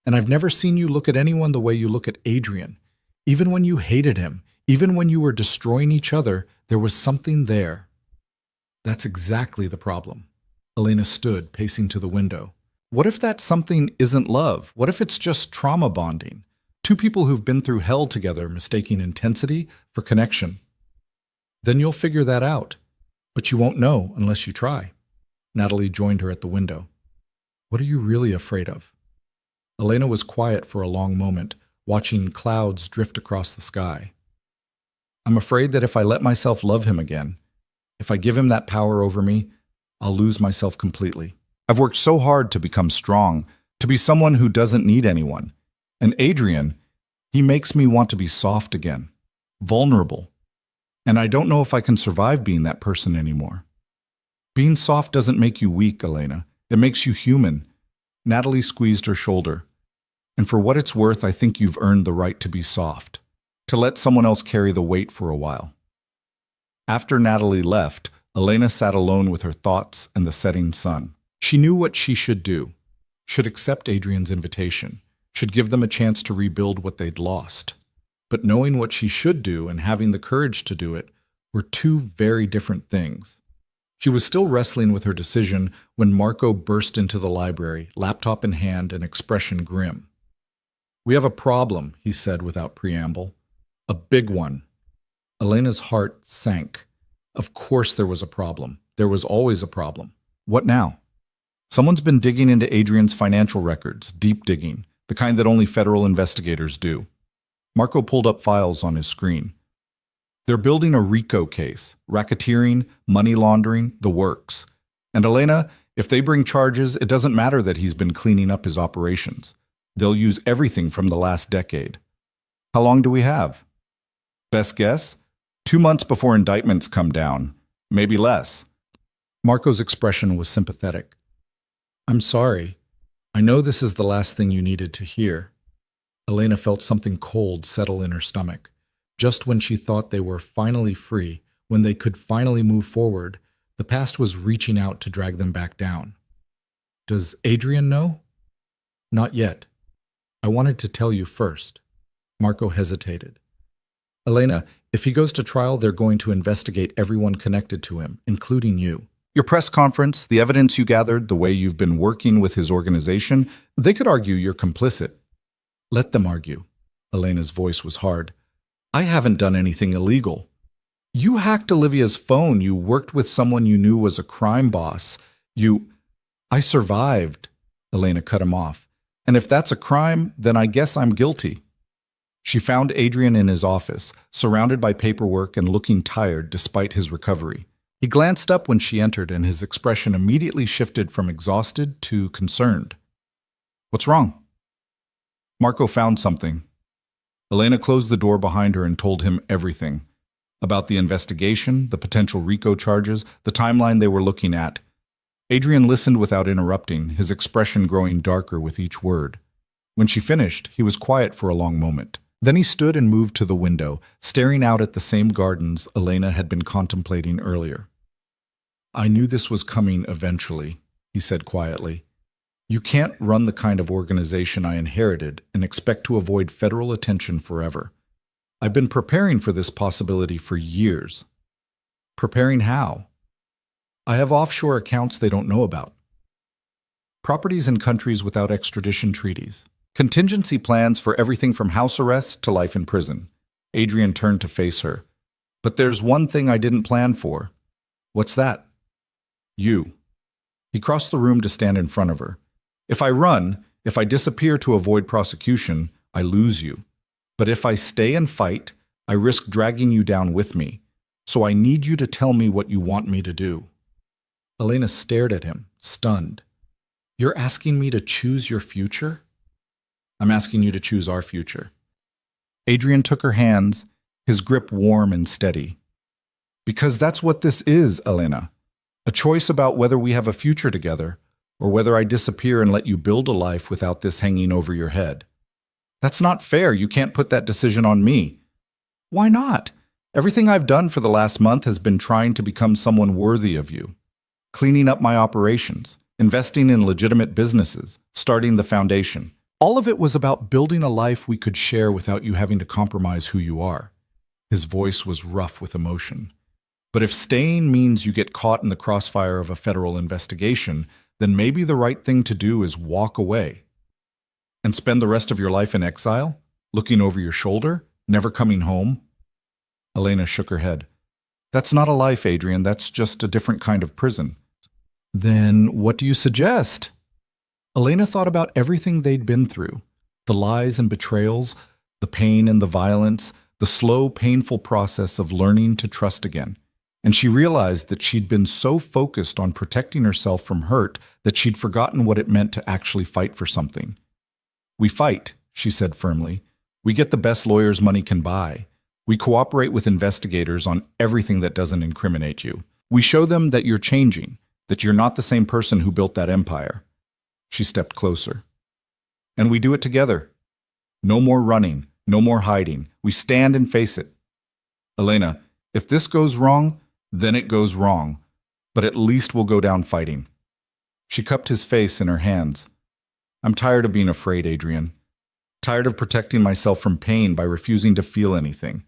Speaker 2: And I've never seen you look at anyone the way you look at Adrian. Even when you hated him, even when you were destroying each other, there was something there. That's exactly the problem. Elena stood, pacing to the window.
Speaker 1: What if that something isn't love? What if it's just trauma bonding? Two people who've been through hell together mistaking intensity for connection.
Speaker 2: Then you'll figure that out. But you won't know unless you try. Natalie joined her at the window. What are you really afraid of? Elena was quiet for a long moment, watching clouds drift across the sky.
Speaker 1: I'm afraid that if I let myself love him again, if I give him that power over me, I'll lose myself completely. I've worked so hard to become strong, to be someone who doesn't need anyone. And Adrian, he makes me want to be soft again, vulnerable. And I don't know if I can survive being that person anymore. Being soft doesn't make you weak, Elena. It makes you human. Natalie squeezed her shoulder. And for what it's worth, I think you've earned the right to be soft, to let someone else carry the weight for a while. After Natalie left, Elena sat alone with her thoughts and the setting sun. She knew what she should do. Should accept Adrian's invitation. Should give them a chance to rebuild what they'd lost. But knowing what she should do and having the courage to do it were two very different things. She was still wrestling with her decision when Marco burst into the library, laptop in hand and expression grim. "We have a problem," he said without preamble. "A big one." Elena's heart sank. Of course there was a problem. There was always a problem. What now? Someone's been digging into Adrian's financial records, deep digging, the kind that only federal investigators do. Marco pulled up files on his screen. They're building a RICO case, racketeering, money laundering, the works. And Elena, if they bring charges, it doesn't matter that he's been cleaning up his operations. They'll use everything from the last decade. How long do we have? Best guess? 2 months before indictments come down. Maybe less.
Speaker 2: Marco's expression was sympathetic. "I'm sorry. I know this is the last thing you needed to hear." Elena felt something cold settle in her stomach. Just when she thought they were finally free, when they could finally move forward, the past was reaching out to drag them back down. "Does Adrian know?" "Not yet. I wanted to tell you first." Marco hesitated. "Elena, if he goes to trial, they're going to investigate everyone connected to him, including you.
Speaker 1: Your press conference, the evidence you gathered, the way you've been working with his organization, they could argue you're complicit."
Speaker 2: "Let them argue." Elena's voice was hard. "I haven't done anything illegal."
Speaker 1: "You hacked Olivia's phone. You worked with someone you knew was a crime boss. I survived," Elena cut him off. "And if that's a crime, then I guess I'm guilty." She found Adrian in his office, surrounded by paperwork and looking tired despite his recovery. He glanced up when she entered, and his expression immediately shifted from exhausted to concerned. "What's wrong?" Marco found something. Elena closed the door behind her and told him everything. About the investigation, the potential RICO charges, the timeline they were looking at. Adrian listened without interrupting, his expression growing darker with each word. When she finished, he was quiet for a long moment. Then he stood and moved to the window, staring out at the same gardens Elena had been contemplating earlier. "I knew this was coming eventually," he said quietly. "You can't run the kind of organization I inherited and expect to avoid federal attention forever. I've been preparing for this possibility for years." "Preparing how?" "I have offshore accounts they don't know about. Properties in countries without extradition treaties. Contingency plans for everything from house arrest to life in prison." Adrian turned to face her. "But there's one thing I didn't plan for." "What's that?" "You." He crossed the room to stand in front of her. "If I run, if I disappear to avoid prosecution, I lose you. But if I stay and fight, I risk dragging you down with me. So I need you to tell me what you want me to do." Elena stared at him, stunned. "You're asking me to choose your future?"
Speaker 2: I'm asking you to choose our future.
Speaker 1: Adrian took her hands, his grip warm and steady. Because that's what this is, Elena. A choice about whether we have a future together, or whether I disappear and let you build a life without this hanging over your head. That's not fair. You can't put that decision on me. Why not? Everything I've done for the last month has been trying to become someone worthy of you. Cleaning up my operations, investing in legitimate businesses, starting the foundation. All of it was about building a life we could share without you having to compromise who you are. His voice was rough with emotion. But if staying means you get caught in the crossfire of a federal investigation, then maybe the right thing to do is walk away. And spend the rest of your life in exile, looking over your shoulder, never coming home? Elena shook her head. That's not a life, Adrian. That's just a different kind of prison. Then what do you suggest? Elena thought about everything they'd been through, the lies and betrayals, the pain and the violence, the slow, painful process of learning to trust again. And she realized that she'd been so focused on protecting herself from hurt that she'd forgotten what it meant to actually fight for something. We fight, she said firmly. We get the best lawyers money can buy. We cooperate with investigators on everything that doesn't incriminate you. We show them that you're changing, that you're not the same person who built that empire. She stepped closer. And we do it together. No more running, no more hiding. We stand and face it. Elena, if this goes wrong, then it goes wrong. But at least we'll go down fighting. She cupped his face in her hands. I'm tired of being afraid, Adrian. Tired of protecting myself from pain by refusing to feel anything.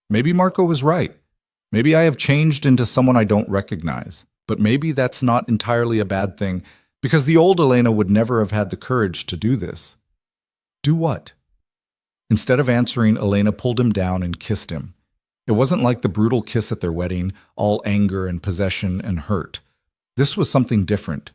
Speaker 1: Maybe Marco was right. Maybe I have changed into someone I don't recognize. But maybe that's not entirely a bad thing, because the old Elena would never have had the courage to do this. Do what? Instead of answering, Elena pulled him down and kissed him. It wasn't like the brutal kiss at their wedding, all anger and possession and hurt. This was something different,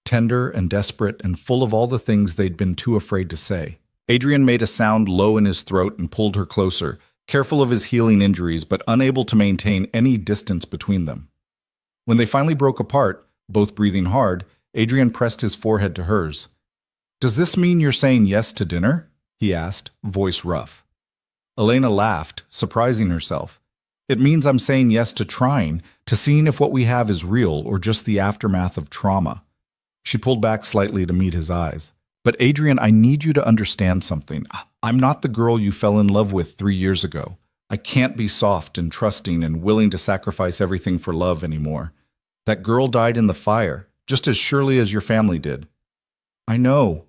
Speaker 1: tender and desperate and full of all the things they'd been too afraid to say. Adrian made a sound low in his throat and pulled her closer, careful of his healing injuries but unable to maintain any distance between them. When they finally broke apart, both breathing hard, Adrian pressed his forehead to hers. Does this mean you're saying yes to dinner? He asked, voice rough. Elena laughed, surprising herself. It means I'm saying yes to trying, to seeing if what we have is real or just the aftermath of trauma. She pulled back slightly to meet his eyes. But Adrian, I need you to understand something. I'm not the girl you fell in love with 3 years ago. I can't be soft and trusting and willing to sacrifice everything for love anymore. That girl died in the fire, just as surely as your family did. I know.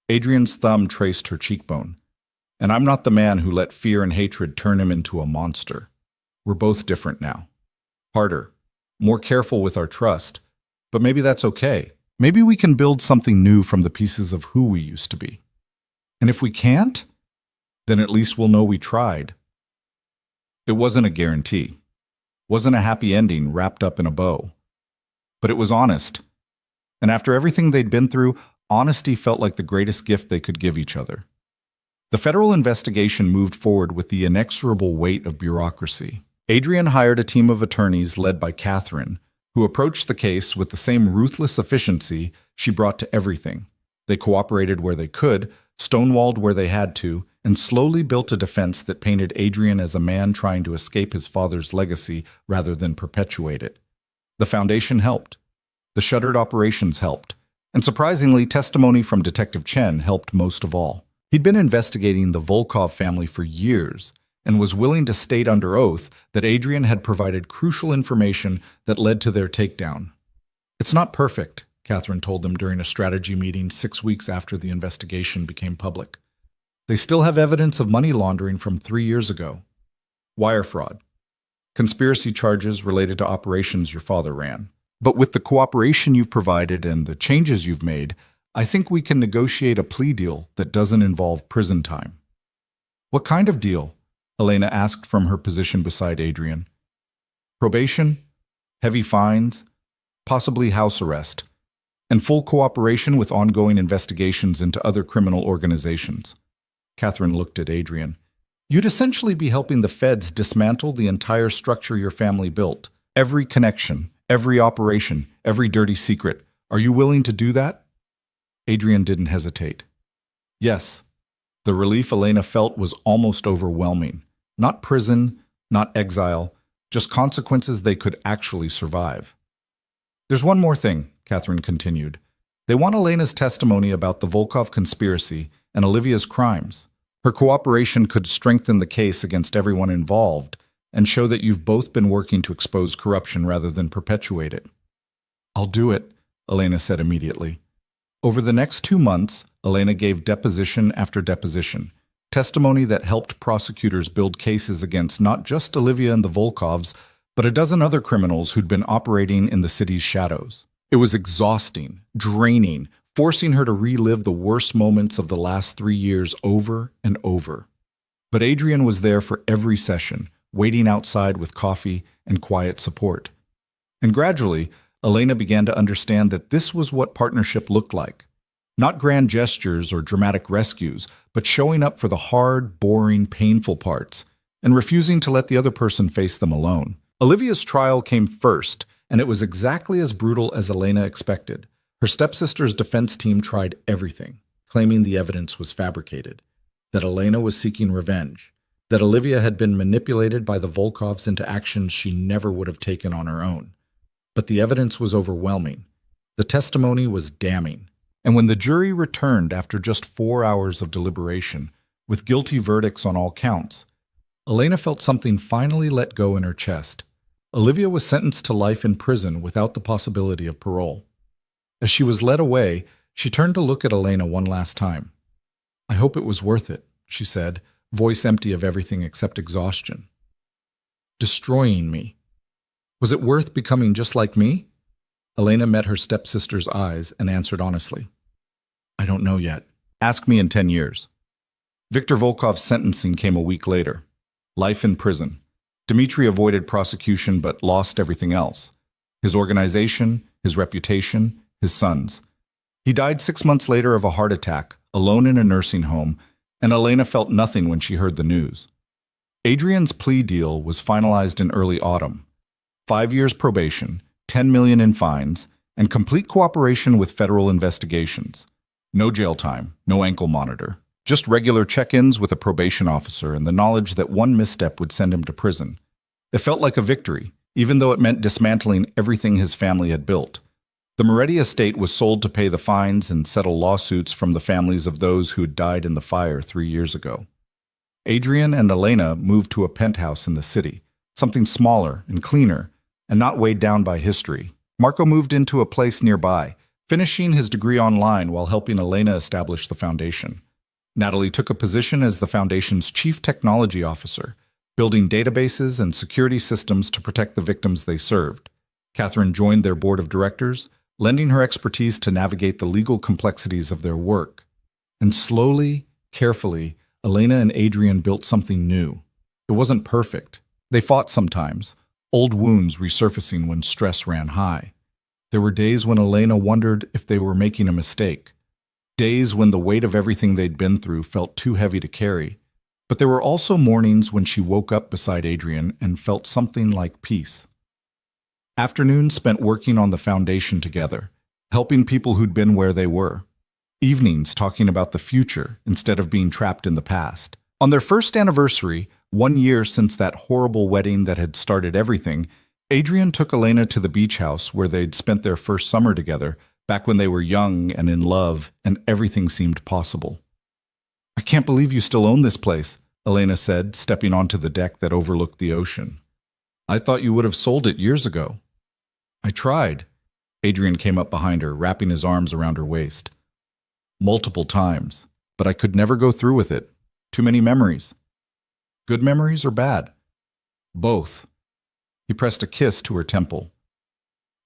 Speaker 1: Adrian's thumb traced her cheekbone. And I'm not the man who let fear and hatred turn him into a monster. We're both different now. Harder, more careful with our trust. But maybe that's okay. Maybe we can build something new from the pieces of who we used to be. And if we can't, then at least we'll know we tried. It wasn't a guarantee. Wasn't a happy ending wrapped up in a bow. But it was honest. And after everything they'd been through, honesty felt like the greatest gift they could give each other. The federal investigation moved forward with the inexorable weight of bureaucracy. Adrian hired a team of attorneys led by Catherine, who approached the case with the same ruthless efficiency she brought to everything. They cooperated where they could, stonewalled where they had to, and slowly built a defense that painted Adrian as a man trying to escape his father's legacy rather than perpetuate it. The foundation helped. The shuttered operations helped. And surprisingly, testimony from Detective Chen helped most of all. He'd been investigating the Volkov family for years and was willing to state under oath that Adrian had provided crucial information that led to their takedown. It's not perfect, Catherine told them during a strategy meeting 6 weeks after the investigation became public. They still have evidence of money laundering from 3 years ago. Wire fraud. Conspiracy charges related to operations your father ran. But with the cooperation you've provided and the changes you've made, I think we can negotiate a plea deal that doesn't involve prison time. What kind of deal? Elena asked from her position beside Adrian. Probation, heavy fines, possibly house arrest, and full cooperation with ongoing investigations into other criminal organizations. Catherine looked at Adrian. You'd essentially be helping the feds dismantle the entire structure your family built. Every connection, every operation, every dirty secret. Are you willing to do that? Adrian didn't hesitate. Yes, The relief Elena felt was almost overwhelming. Not prison, not exile, just consequences they could actually survive. There's one more thing, Catherine continued. They want Elena's testimony about the Volkov conspiracy and Olivia's crimes. Her cooperation could strengthen the case against everyone involved and show that you've both been working to expose corruption rather than perpetuate it. I'll do it, Elena said immediately. Over the next 2 months, Elena gave deposition after deposition, testimony that helped prosecutors build cases against not just Olivia and the Volkovs, but a dozen other criminals who'd been operating in the city's shadows. It was exhausting, draining, forcing her to relive the worst moments of the last 3 years over and over. But Adrian was there for every session, waiting outside with coffee and quiet support. And gradually, Elena began to understand that this was what partnership looked like. Not grand gestures or dramatic rescues, but showing up for the hard, boring, painful parts, and refusing to let the other person face them alone. Olivia's trial came first, and it was exactly as brutal as Elena expected. Her stepsister's defense team tried everything, claiming the evidence was fabricated, that Elena was seeking revenge, that Olivia had been manipulated by the Volkovs into actions she never would have taken on her own. But the evidence was overwhelming. The testimony was damning. And when the jury returned after just 4 hours of deliberation, with guilty verdicts on all counts, Elena felt something finally let go in her chest. Olivia was sentenced to life in prison without the possibility of parole. As she was led away, she turned to look at Elena one last time. "I hope it was worth it," she said, voice empty of everything except exhaustion. "Destroying me. Was it worth becoming just like me?" Elena met her stepsister's eyes and answered honestly. "I don't know yet. Ask me in 10 years. Viktor Volkov's sentencing came a week later. Life in prison. Dmitry avoided prosecution but lost everything else. His organization, his reputation, his sons. He died 6 months later of a heart attack, alone in a nursing home, and Elena felt nothing when she heard the news. Adrian's plea deal was finalized in early autumn. 5 years probation, 10 million in fines, and complete cooperation with federal investigations. No jail time, no ankle monitor. Just regular check-ins with a probation officer and the knowledge that one misstep would send him to prison. It felt like a victory, even though it meant dismantling everything his family had built. The Moretti estate was sold to pay the fines and settle lawsuits from the families of those who had died in the fire 3 years ago. Adrian and Elena moved to a penthouse in the city, something smaller and cleaner, and not weighed down by history. Marco moved into a place nearby, finishing his degree online while helping Elena establish the foundation. Natalie took a position as the foundation's chief technology officer, building databases and security systems to protect the victims they served. Catherine joined their board of directors, lending her expertise to navigate the legal complexities of their work. And slowly, carefully, Elena and Adrian built something new. It wasn't perfect. They fought sometimes, old wounds resurfacing when stress ran high. There were days when Elena wondered if they were making a mistake. Days when the weight of everything they'd been through felt too heavy to carry. But there were also mornings when she woke up beside Adrian and felt something like peace. Afternoons spent working on the foundation together, helping people who'd been where they were. Evenings talking about the future instead of being trapped in the past. On their first anniversary, 1 year since that horrible wedding that had started everything, Adrian took Elena to the beach house where they'd spent their first summer together, back when they were young and in love and everything seemed possible. "I can't believe you still own this place," Elena said, stepping onto the deck that overlooked the ocean. "I thought you would have sold it years ago." "I tried." Adrian came up behind her, wrapping his arms around her waist. "Multiple times, but I could never go through with it. Too many memories." "Good memories or bad?" "Both." He pressed a kiss to her temple.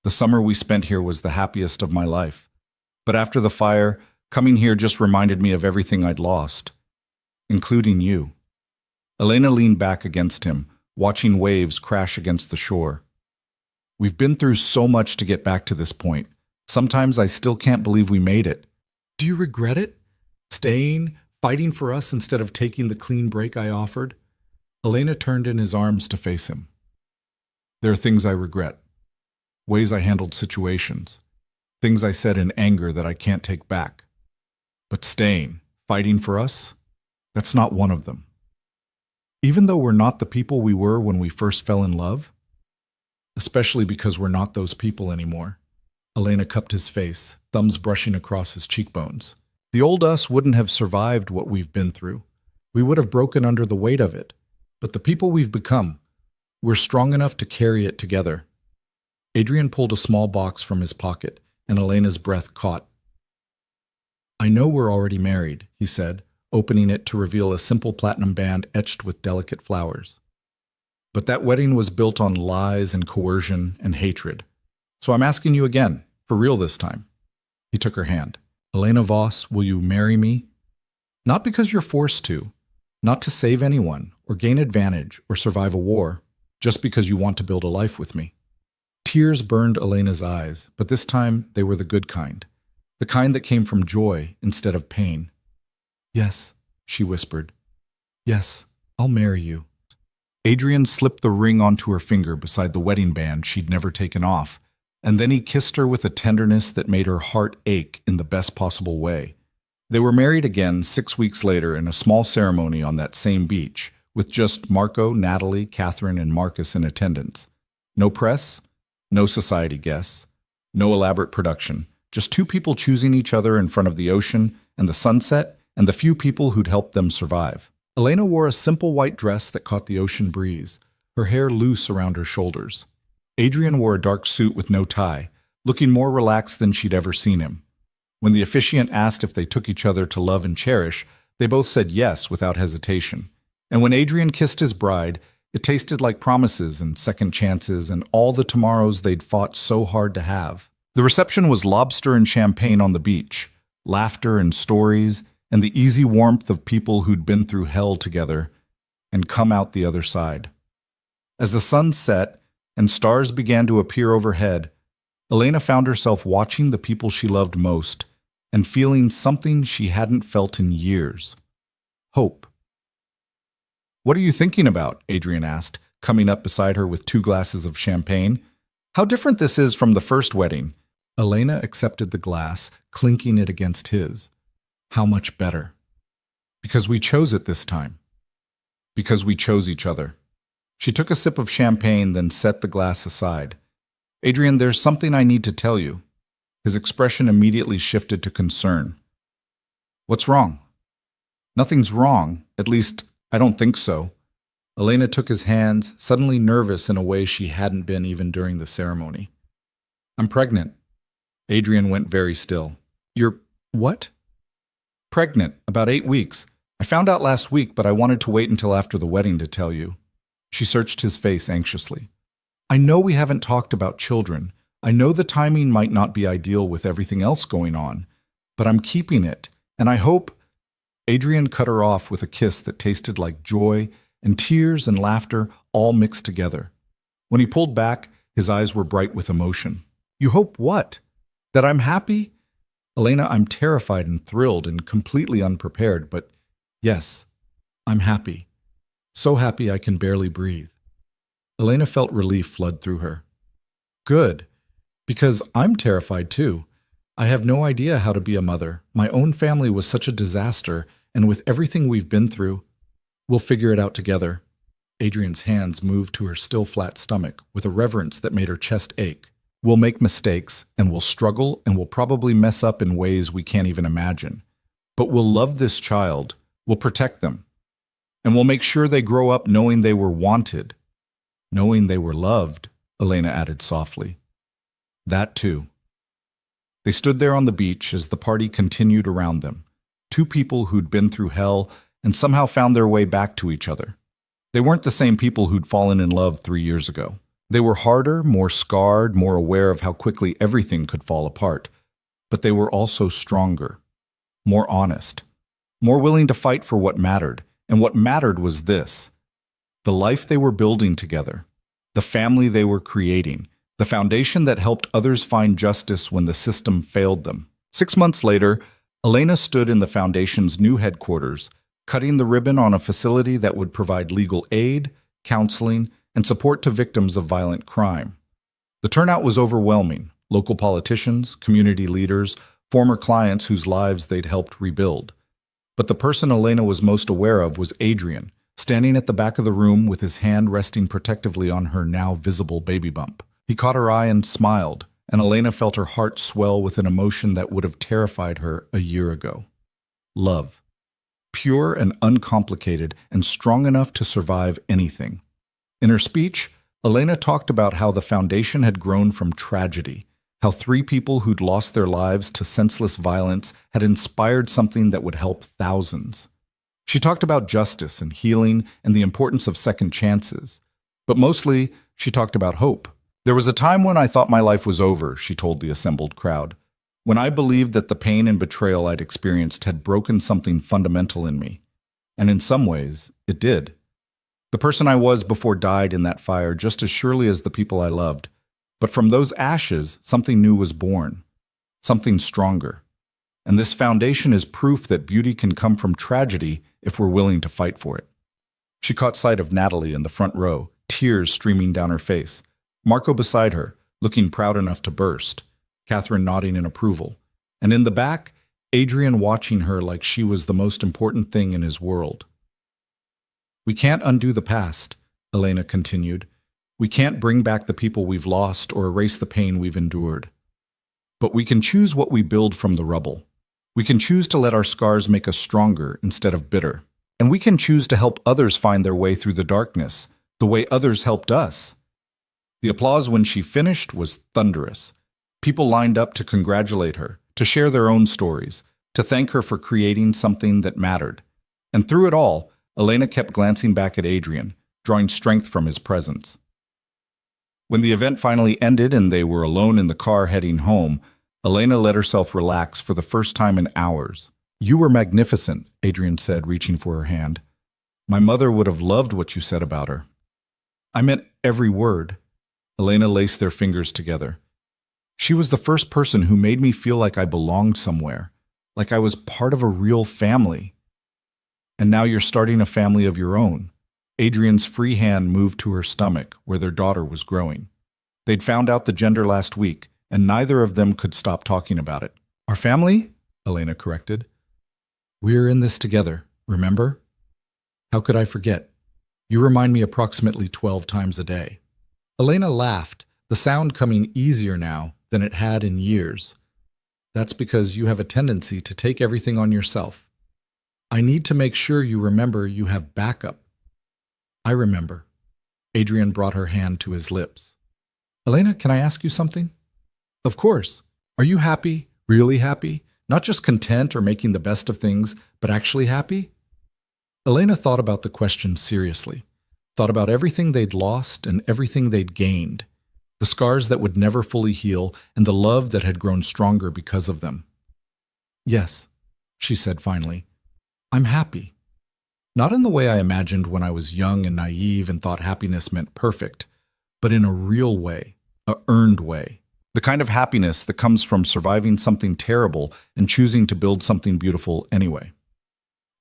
Speaker 1: "The summer we spent here was the happiest of my life. But after the fire, coming here just reminded me of everything I'd lost, including you." Elena leaned back against him, watching waves crash against the shore. "We've been through so much to get back to this point. Sometimes I still can't believe we made it." "Do you regret it? Staying, fighting for us instead of taking the clean break I offered?" Elena turned in his arms to face him. "There are things I regret. Ways I handled situations. Things I said in anger that I can't take back. But staying, fighting for us, That's not one of them. Even though we're not the people we were when we first fell in love? Especially because we're not those people anymore. Elena cupped his face, thumbs brushing across his cheekbones. The old us wouldn't have survived what we've been through. We would have broken under the weight of it. But the people we've become, we're strong enough to carry it together. Adrian pulled a small box from his pocket, and Elena's breath caught. I know we're already married, he said, opening it to reveal a simple platinum band etched with delicate flowers. But that wedding was built on lies and coercion and hatred. So I'm asking you again, for real this time. He took her hand. Elena Voss, will you marry me? Not because you're forced to, not to save anyone, or gain advantage, or survive a war, just because you want to build a life with me. Tears burned Elena's eyes, but this time they were the good kind, the kind that came from joy instead of pain. Yes, she whispered. Yes, I'll marry you. Adrian slipped the ring onto her finger beside the wedding band she'd never taken off, and then he kissed her with a tenderness that made her heart ache in the best possible way. They were married again 6 weeks later in a small ceremony on that same beach, with just Marco, Natalie, Catherine, and Marcus in attendance. No press, no society guests, no elaborate production, just two people choosing each other in front of the ocean and the sunset and the few people who'd helped them survive. Elena wore a simple white dress that caught the ocean breeze, her hair loose around her shoulders. Adrian wore a dark suit with no tie, looking more relaxed than she'd ever seen him. When the officiant asked if they took each other to love and cherish, they both said yes without hesitation. And when Adrian kissed his bride, it tasted like promises and second chances and all the tomorrows they'd fought so hard to have. The reception was lobster and champagne on the beach, laughter and stories, and the easy warmth of people who'd been through hell together and come out the other side. As the sun set and stars began to appear overhead, Elena found herself watching the people she loved most and feeling something she hadn't felt in years. Hope. What are you thinking about? Adrian asked, coming up beside her with 2 glasses of champagne. How different this is from the first wedding. Elena accepted the glass, clinking it against his. How much better. Because we chose it this time. Because we chose each other. She took a sip of champagne, then set the glass aside. Adrian, there's something I need to tell you. His expression immediately shifted to concern. What's wrong? Nothing's wrong. At least, I don't think so. Elena took his hands, suddenly nervous in a way she hadn't been even during the ceremony. I'm pregnant. Adrian went very still. You're what? Pregnant, about 8 weeks. I found out last week, but I wanted to wait until after the wedding to tell you. She searched his face anxiously. I know we haven't talked about children. I know the timing might not be ideal with everything else going on, but I'm keeping it, and I hope... Adrian cut her off with a kiss that tasted like joy and tears and laughter all mixed together. When he pulled back, his eyes were bright with emotion. You hope what? That I'm happy? Elena, I'm terrified and thrilled and completely unprepared, but yes, I'm happy. So happy I can barely breathe. Elena felt relief flood through her. Good, because I'm terrified too. I have no idea how to be a mother. My own family was such a disaster, and with everything we've been through, we'll figure it out together. Adrian's hands moved to her still flat stomach with a reverence that made her chest ache. We'll make mistakes, and we'll struggle, and we'll probably mess up in ways we can't even imagine. But we'll love this child, we'll protect them, and we'll make sure they grow up knowing they were wanted, knowing they were loved, Elena added softly. That too. They stood there on the beach as the party continued around them. 2 people who'd been through hell and somehow found their way back to each other. They weren't the same people who'd fallen in love 3 years ago. They were harder, more scarred, more aware of how quickly everything could fall apart. But they were also stronger, more honest, more willing to fight for what mattered. And what mattered was this: the life they were building together, the family they were creating, the foundation that helped others find justice when the system failed them. 6 months later, Elena stood in the foundation's new headquarters, cutting the ribbon on a facility that would provide legal aid, counseling, and support to victims of violent crime. The turnout was overwhelming: local politicians, community leaders, former clients whose lives they'd helped rebuild. But the person Elena was most aware of was Adrian, standing at the back of the room with his hand resting protectively on her now visible baby bump. He caught her eye and smiled, and Elena felt her heart swell with an emotion that would have terrified her a year ago. Love. Pure and uncomplicated, and strong enough to survive anything. In her speech, Elena talked about how the foundation had grown from tragedy, how 3 people who'd lost their lives to senseless violence had inspired something that would help thousands. She talked about justice and healing and the importance of second chances. But mostly, she talked about hope. There was a time when I thought my life was over, she told the assembled crowd. When I believed that the pain and betrayal I'd experienced had broken something fundamental in me. And in some ways, it did. The person I was before died in that fire just as surely as the people I loved. But from those ashes, something new was born. Something stronger. And this foundation is proof that beauty can come from tragedy if we're willing to fight for it. She caught sight of Natalie in the front row, tears streaming down her face. Marco beside her, looking proud enough to burst. Catherine nodding in approval. And in the back, Adrian watching her like she was the most important thing in his world. We can't undo the past, Elena continued. We can't bring back the people we've lost or erase the pain we've endured. But we can choose what we build from the rubble. We can choose to let our scars make us stronger instead of bitter. And we can choose to help others find their way through the darkness, the way others helped us. The applause when she finished was thunderous. People lined up to congratulate her, to share their own stories, to thank her for creating something that mattered. And through it all, Elena kept glancing back at Adrian, drawing strength from his presence. When the event finally ended and they were alone in the car heading home, Elena let herself relax for the first time in hours. You were magnificent, Adrian said, reaching for her hand. My mother would have loved what you said about her. I meant every word. Elena laced their fingers together. She was the first person who made me feel like I belonged somewhere, like I was part of a real family. And now you're starting a family of your own. Adrian's free hand moved to her stomach, where their daughter was growing. They'd found out the gender last week, and neither of them could stop talking about it. Our family? Elena corrected. We're in this together, remember? How could I forget? You remind me approximately 12 times a day. Elena laughed, the sound coming easier now than it had in years. That's because you have a tendency to take everything on yourself. I need to make sure you remember you have backup. I remember. Adrian brought her hand to his lips. Elena, can I ask you something? Of course. Are you happy? Really happy? Not just content or making the best of things, but actually happy? Elena thought about the question seriously. Thought about everything they'd lost and everything they'd gained. The scars that would never fully heal and the love that had grown stronger because of them. Yes, she said finally. I'm happy. Not in the way I imagined when I was young and naive and thought happiness meant perfect, but in a real way, a earned way. The kind of happiness that comes from surviving something terrible and choosing to build something beautiful anyway.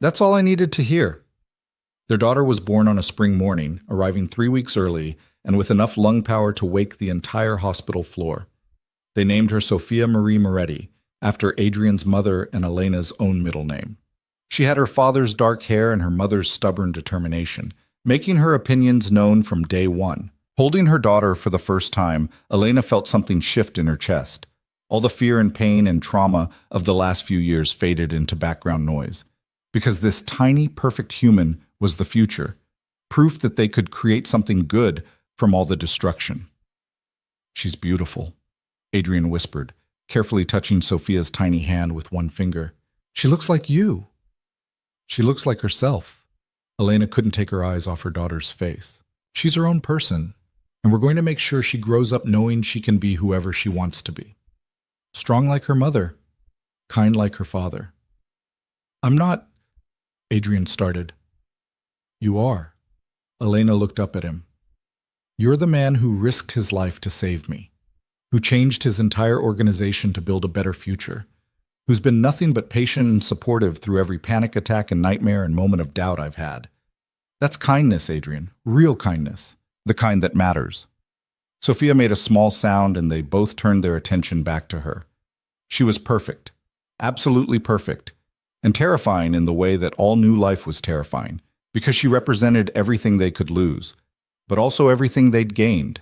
Speaker 1: That's all I needed to hear. Their daughter was born on a spring morning, arriving 3 weeks early, and with enough lung power to wake the entire hospital floor. They named her Sophia Marie Moretti, after Adrian's mother and Elena's own middle name. She had her father's dark hair and her mother's stubborn determination, making her opinions known from day one. Holding her daughter for the first time, Elena felt something shift in her chest. All the fear and pain and trauma of the last few years faded into background noise. Because this tiny, perfect human was the future, proof that they could create something good from all the destruction. She's beautiful, Adrian whispered, carefully touching Sophia's tiny hand with one finger. She looks like you. She looks like herself. Elena couldn't take her eyes off her daughter's face. She's her own person, and we're going to make sure she grows up knowing she can be whoever she wants to be. Strong like her mother, kind like her father. I'm not, Adrian started. You are. Elena looked up at him. You're the man who risked his life to save me, who changed his entire organization to build a better future, who's been nothing but patient and supportive through every panic attack and nightmare and moment of doubt I've had. That's kindness, Adrian, real kindness, the kind that matters. Sophia made a small sound and they both turned their attention back to her. She was perfect, absolutely perfect, and terrifying in the way that all new life was terrifying, because she represented everything they could lose, but also everything they'd gained.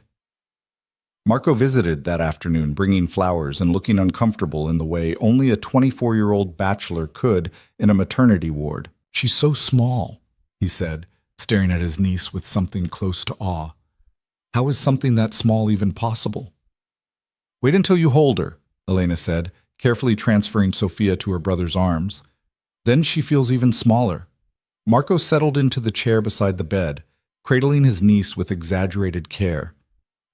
Speaker 1: Marco visited that afternoon, bringing flowers and looking uncomfortable in the way only a 24-year-old bachelor could in a maternity ward.
Speaker 2: "She's so small," he said, staring at his niece with something close to awe. "How is something that small even possible?"
Speaker 1: "Wait until you hold her," Elena said, carefully transferring Sophia to her brother's arms. "Then she feels even smaller." Marco settled into the chair beside the bed, cradling his niece with exaggerated care.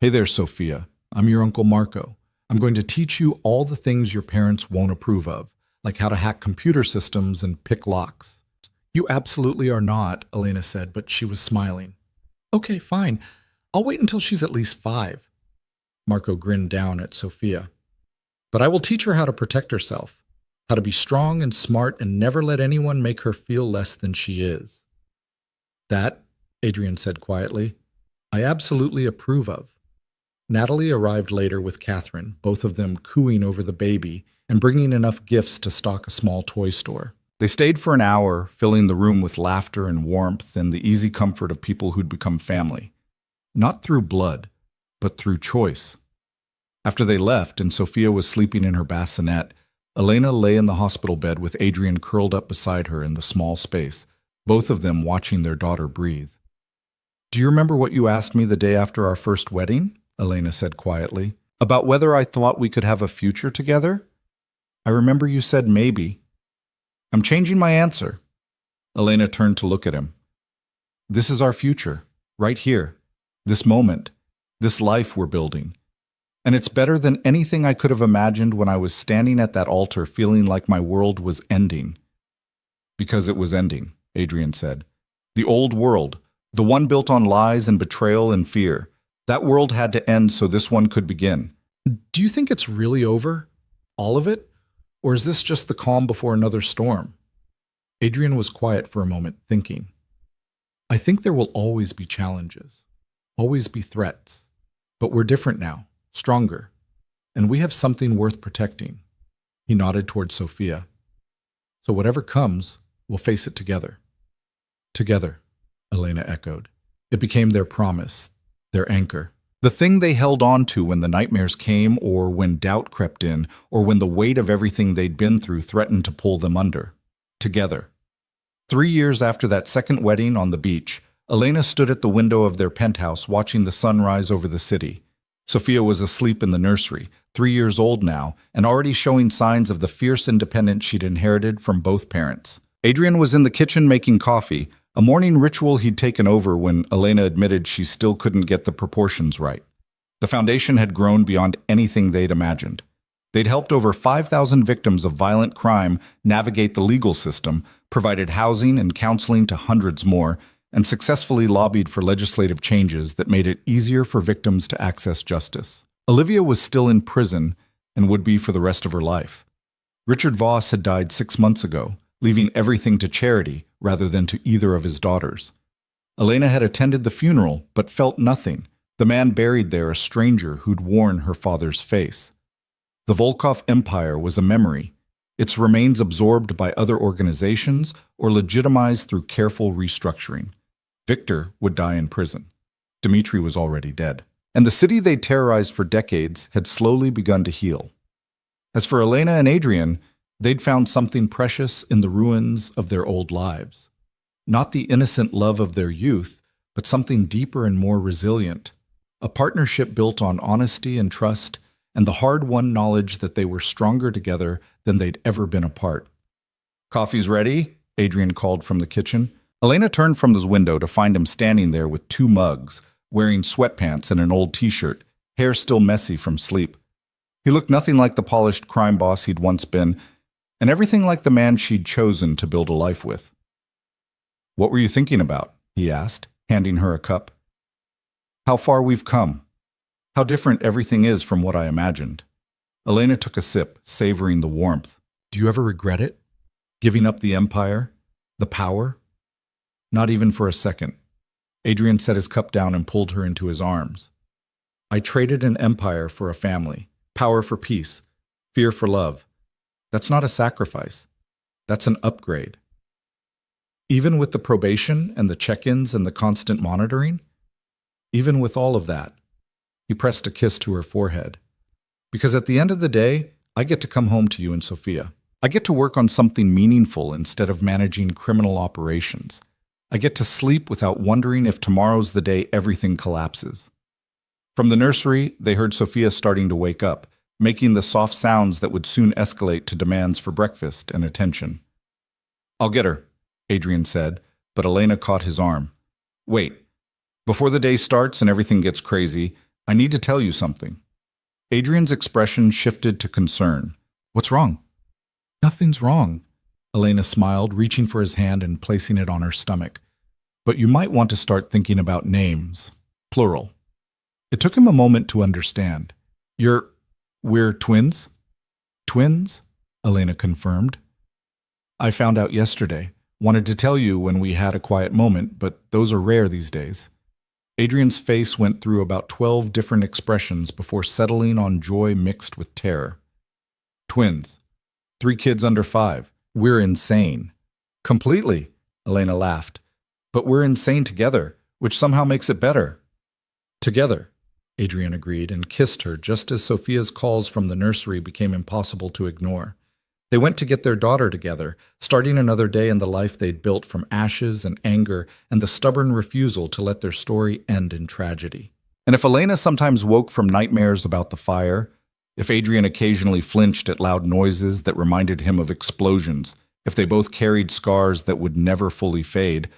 Speaker 2: "Hey there, Sophia. I'm your Uncle Marco. I'm going to teach you all the things your parents won't approve of, like how to hack computer systems and pick locks." "You absolutely are not," Elena said, but she was smiling. "Okay, fine. I'll wait until she's at least 5. Marco grinned down at Sophia. "But I will teach her how to protect herself, how to be strong and smart and never let anyone make her feel less than she is." "That," Adrian said quietly, "I absolutely approve of." Natalie arrived later with Catherine, both of them cooing over the baby and bringing enough gifts to stock a small toy store.
Speaker 1: They stayed for an hour, filling the room with laughter and warmth and the easy comfort of people who'd become family. Not through blood, but through choice. After they left and Sophia was sleeping in her bassinet, Elena lay in the hospital bed with Adrian curled up beside her in the small space, both of them watching their daughter breathe. "Do you remember what you asked me the day after our first wedding?" Elena said quietly. "About whether I thought we could have a future together? I remember you said maybe. I'm changing my answer." Elena turned to look at him. "This is our future, right here, this moment, this life we're building. And it's better than anything I could have imagined when I was standing at that altar feeling like my world was ending." "Because it was ending," Adrian said. "The old world, the one built on lies and betrayal and fear. That world had to end so this one could begin."
Speaker 2: "Do you think it's really over? All of it? Or is this just the calm before another storm?" Adrian was quiet for a moment, thinking. "I think there will always be challenges, always be threats. But we're different now, stronger, and we have something worth protecting." He nodded toward Sophia. "So whatever comes, we'll face it together." "Together," Elena echoed. It became their promise, their anchor. The thing they held on to when the nightmares came, or when doubt crept in, or when the weight of everything they'd been through threatened to pull them under. Together. 3 years after that second wedding on the beach, Elena stood at the window of their penthouse watching the sun rise over the city. Sophia was asleep in the nursery, 3 years old now, and already showing signs of the fierce independence she'd inherited from both parents. Adrian was in the kitchen making coffee, a morning ritual he'd taken over when Elena admitted she still couldn't get the proportions right. The foundation had grown beyond anything they'd imagined. They'd helped over 5,000 victims of violent crime navigate the legal system, provided housing and counseling to hundreds more, and successfully lobbied for legislative changes that made it easier for victims to access justice. Olivia was still in prison and would be for the rest of her life. Richard Voss had died 6 months ago, leaving everything to charity rather than to either of his daughters. Elena had attended the funeral, but felt nothing, the man buried there a stranger who'd worn her father's face. The Volkov Empire was a memory, its remains absorbed by other organizations or legitimized through careful restructuring. Victor would die in prison. Dmitri was already dead. And the city they'd terrorized for decades had slowly begun to heal. As for Elena and Adrian, they'd found something precious in the ruins of their old lives. Not the innocent love of their youth, but something deeper and more resilient. A partnership built on honesty and trust, and the hard-won knowledge that they were stronger together than they'd ever been apart. "Coffee's ready?" Adrian called from the kitchen. Elena turned from the window to find him standing there with 2 mugs, wearing sweatpants and an old t-shirt, hair still messy from sleep. He looked nothing like the polished crime boss he'd once been, and everything like the man she'd chosen to build a life with. "What were you thinking about?" he asked, handing her a cup. "How far we've come. How different everything is from what I imagined." Elena took a sip, savoring the warmth. "Do you ever regret it? Giving up the empire? The power?"
Speaker 1: "Not even for a second." Adrian set his cup down and pulled her into his arms. "I traded an empire for a family, power for peace, fear for love. That's not a sacrifice.
Speaker 2: That's an upgrade. Even with the probation and the check-ins and the constant monitoring? Even with all of that, he pressed a kiss to her forehead. Because at the end of the day, I get to come home to you and Sophia. I get to work on something meaningful instead of managing criminal operations. I get to sleep without wondering if tomorrow's the day everything collapses. From the nursery, they heard Sophia starting to wake up, making the soft sounds that would soon escalate to demands for breakfast and attention. "I'll get her," Adrian said, but Elena caught his arm. "Wait. Before the day starts and everything gets crazy, I need to tell you something." Adrian's expression shifted to concern. "What's wrong?" "Nothing's wrong." Elena smiled, reaching for his hand and placing it on her stomach. "But you might want to start thinking about names. Plural." It took him a moment to understand. We're twins?" "Twins?" Elena confirmed. "I found out yesterday. Wanted to tell you when we had a quiet moment, but those are rare these days." Adrian's face went through about 12 different expressions before settling on joy mixed with terror. "Twins. 3 kids under 5. We're insane." "Completely," Elena laughed. "But we're insane together, which somehow makes it better." "Together," Adrian agreed and kissed her just as Sophia's calls from the nursery became impossible to ignore. They went to get their daughter together, starting another day in the life they'd built from ashes and anger and the stubborn refusal to let their story end in tragedy. And if Elena sometimes woke from nightmares about the fire, if Adrian occasionally flinched at loud noises that reminded him of explosions, if they both carried scars that would never fully fade,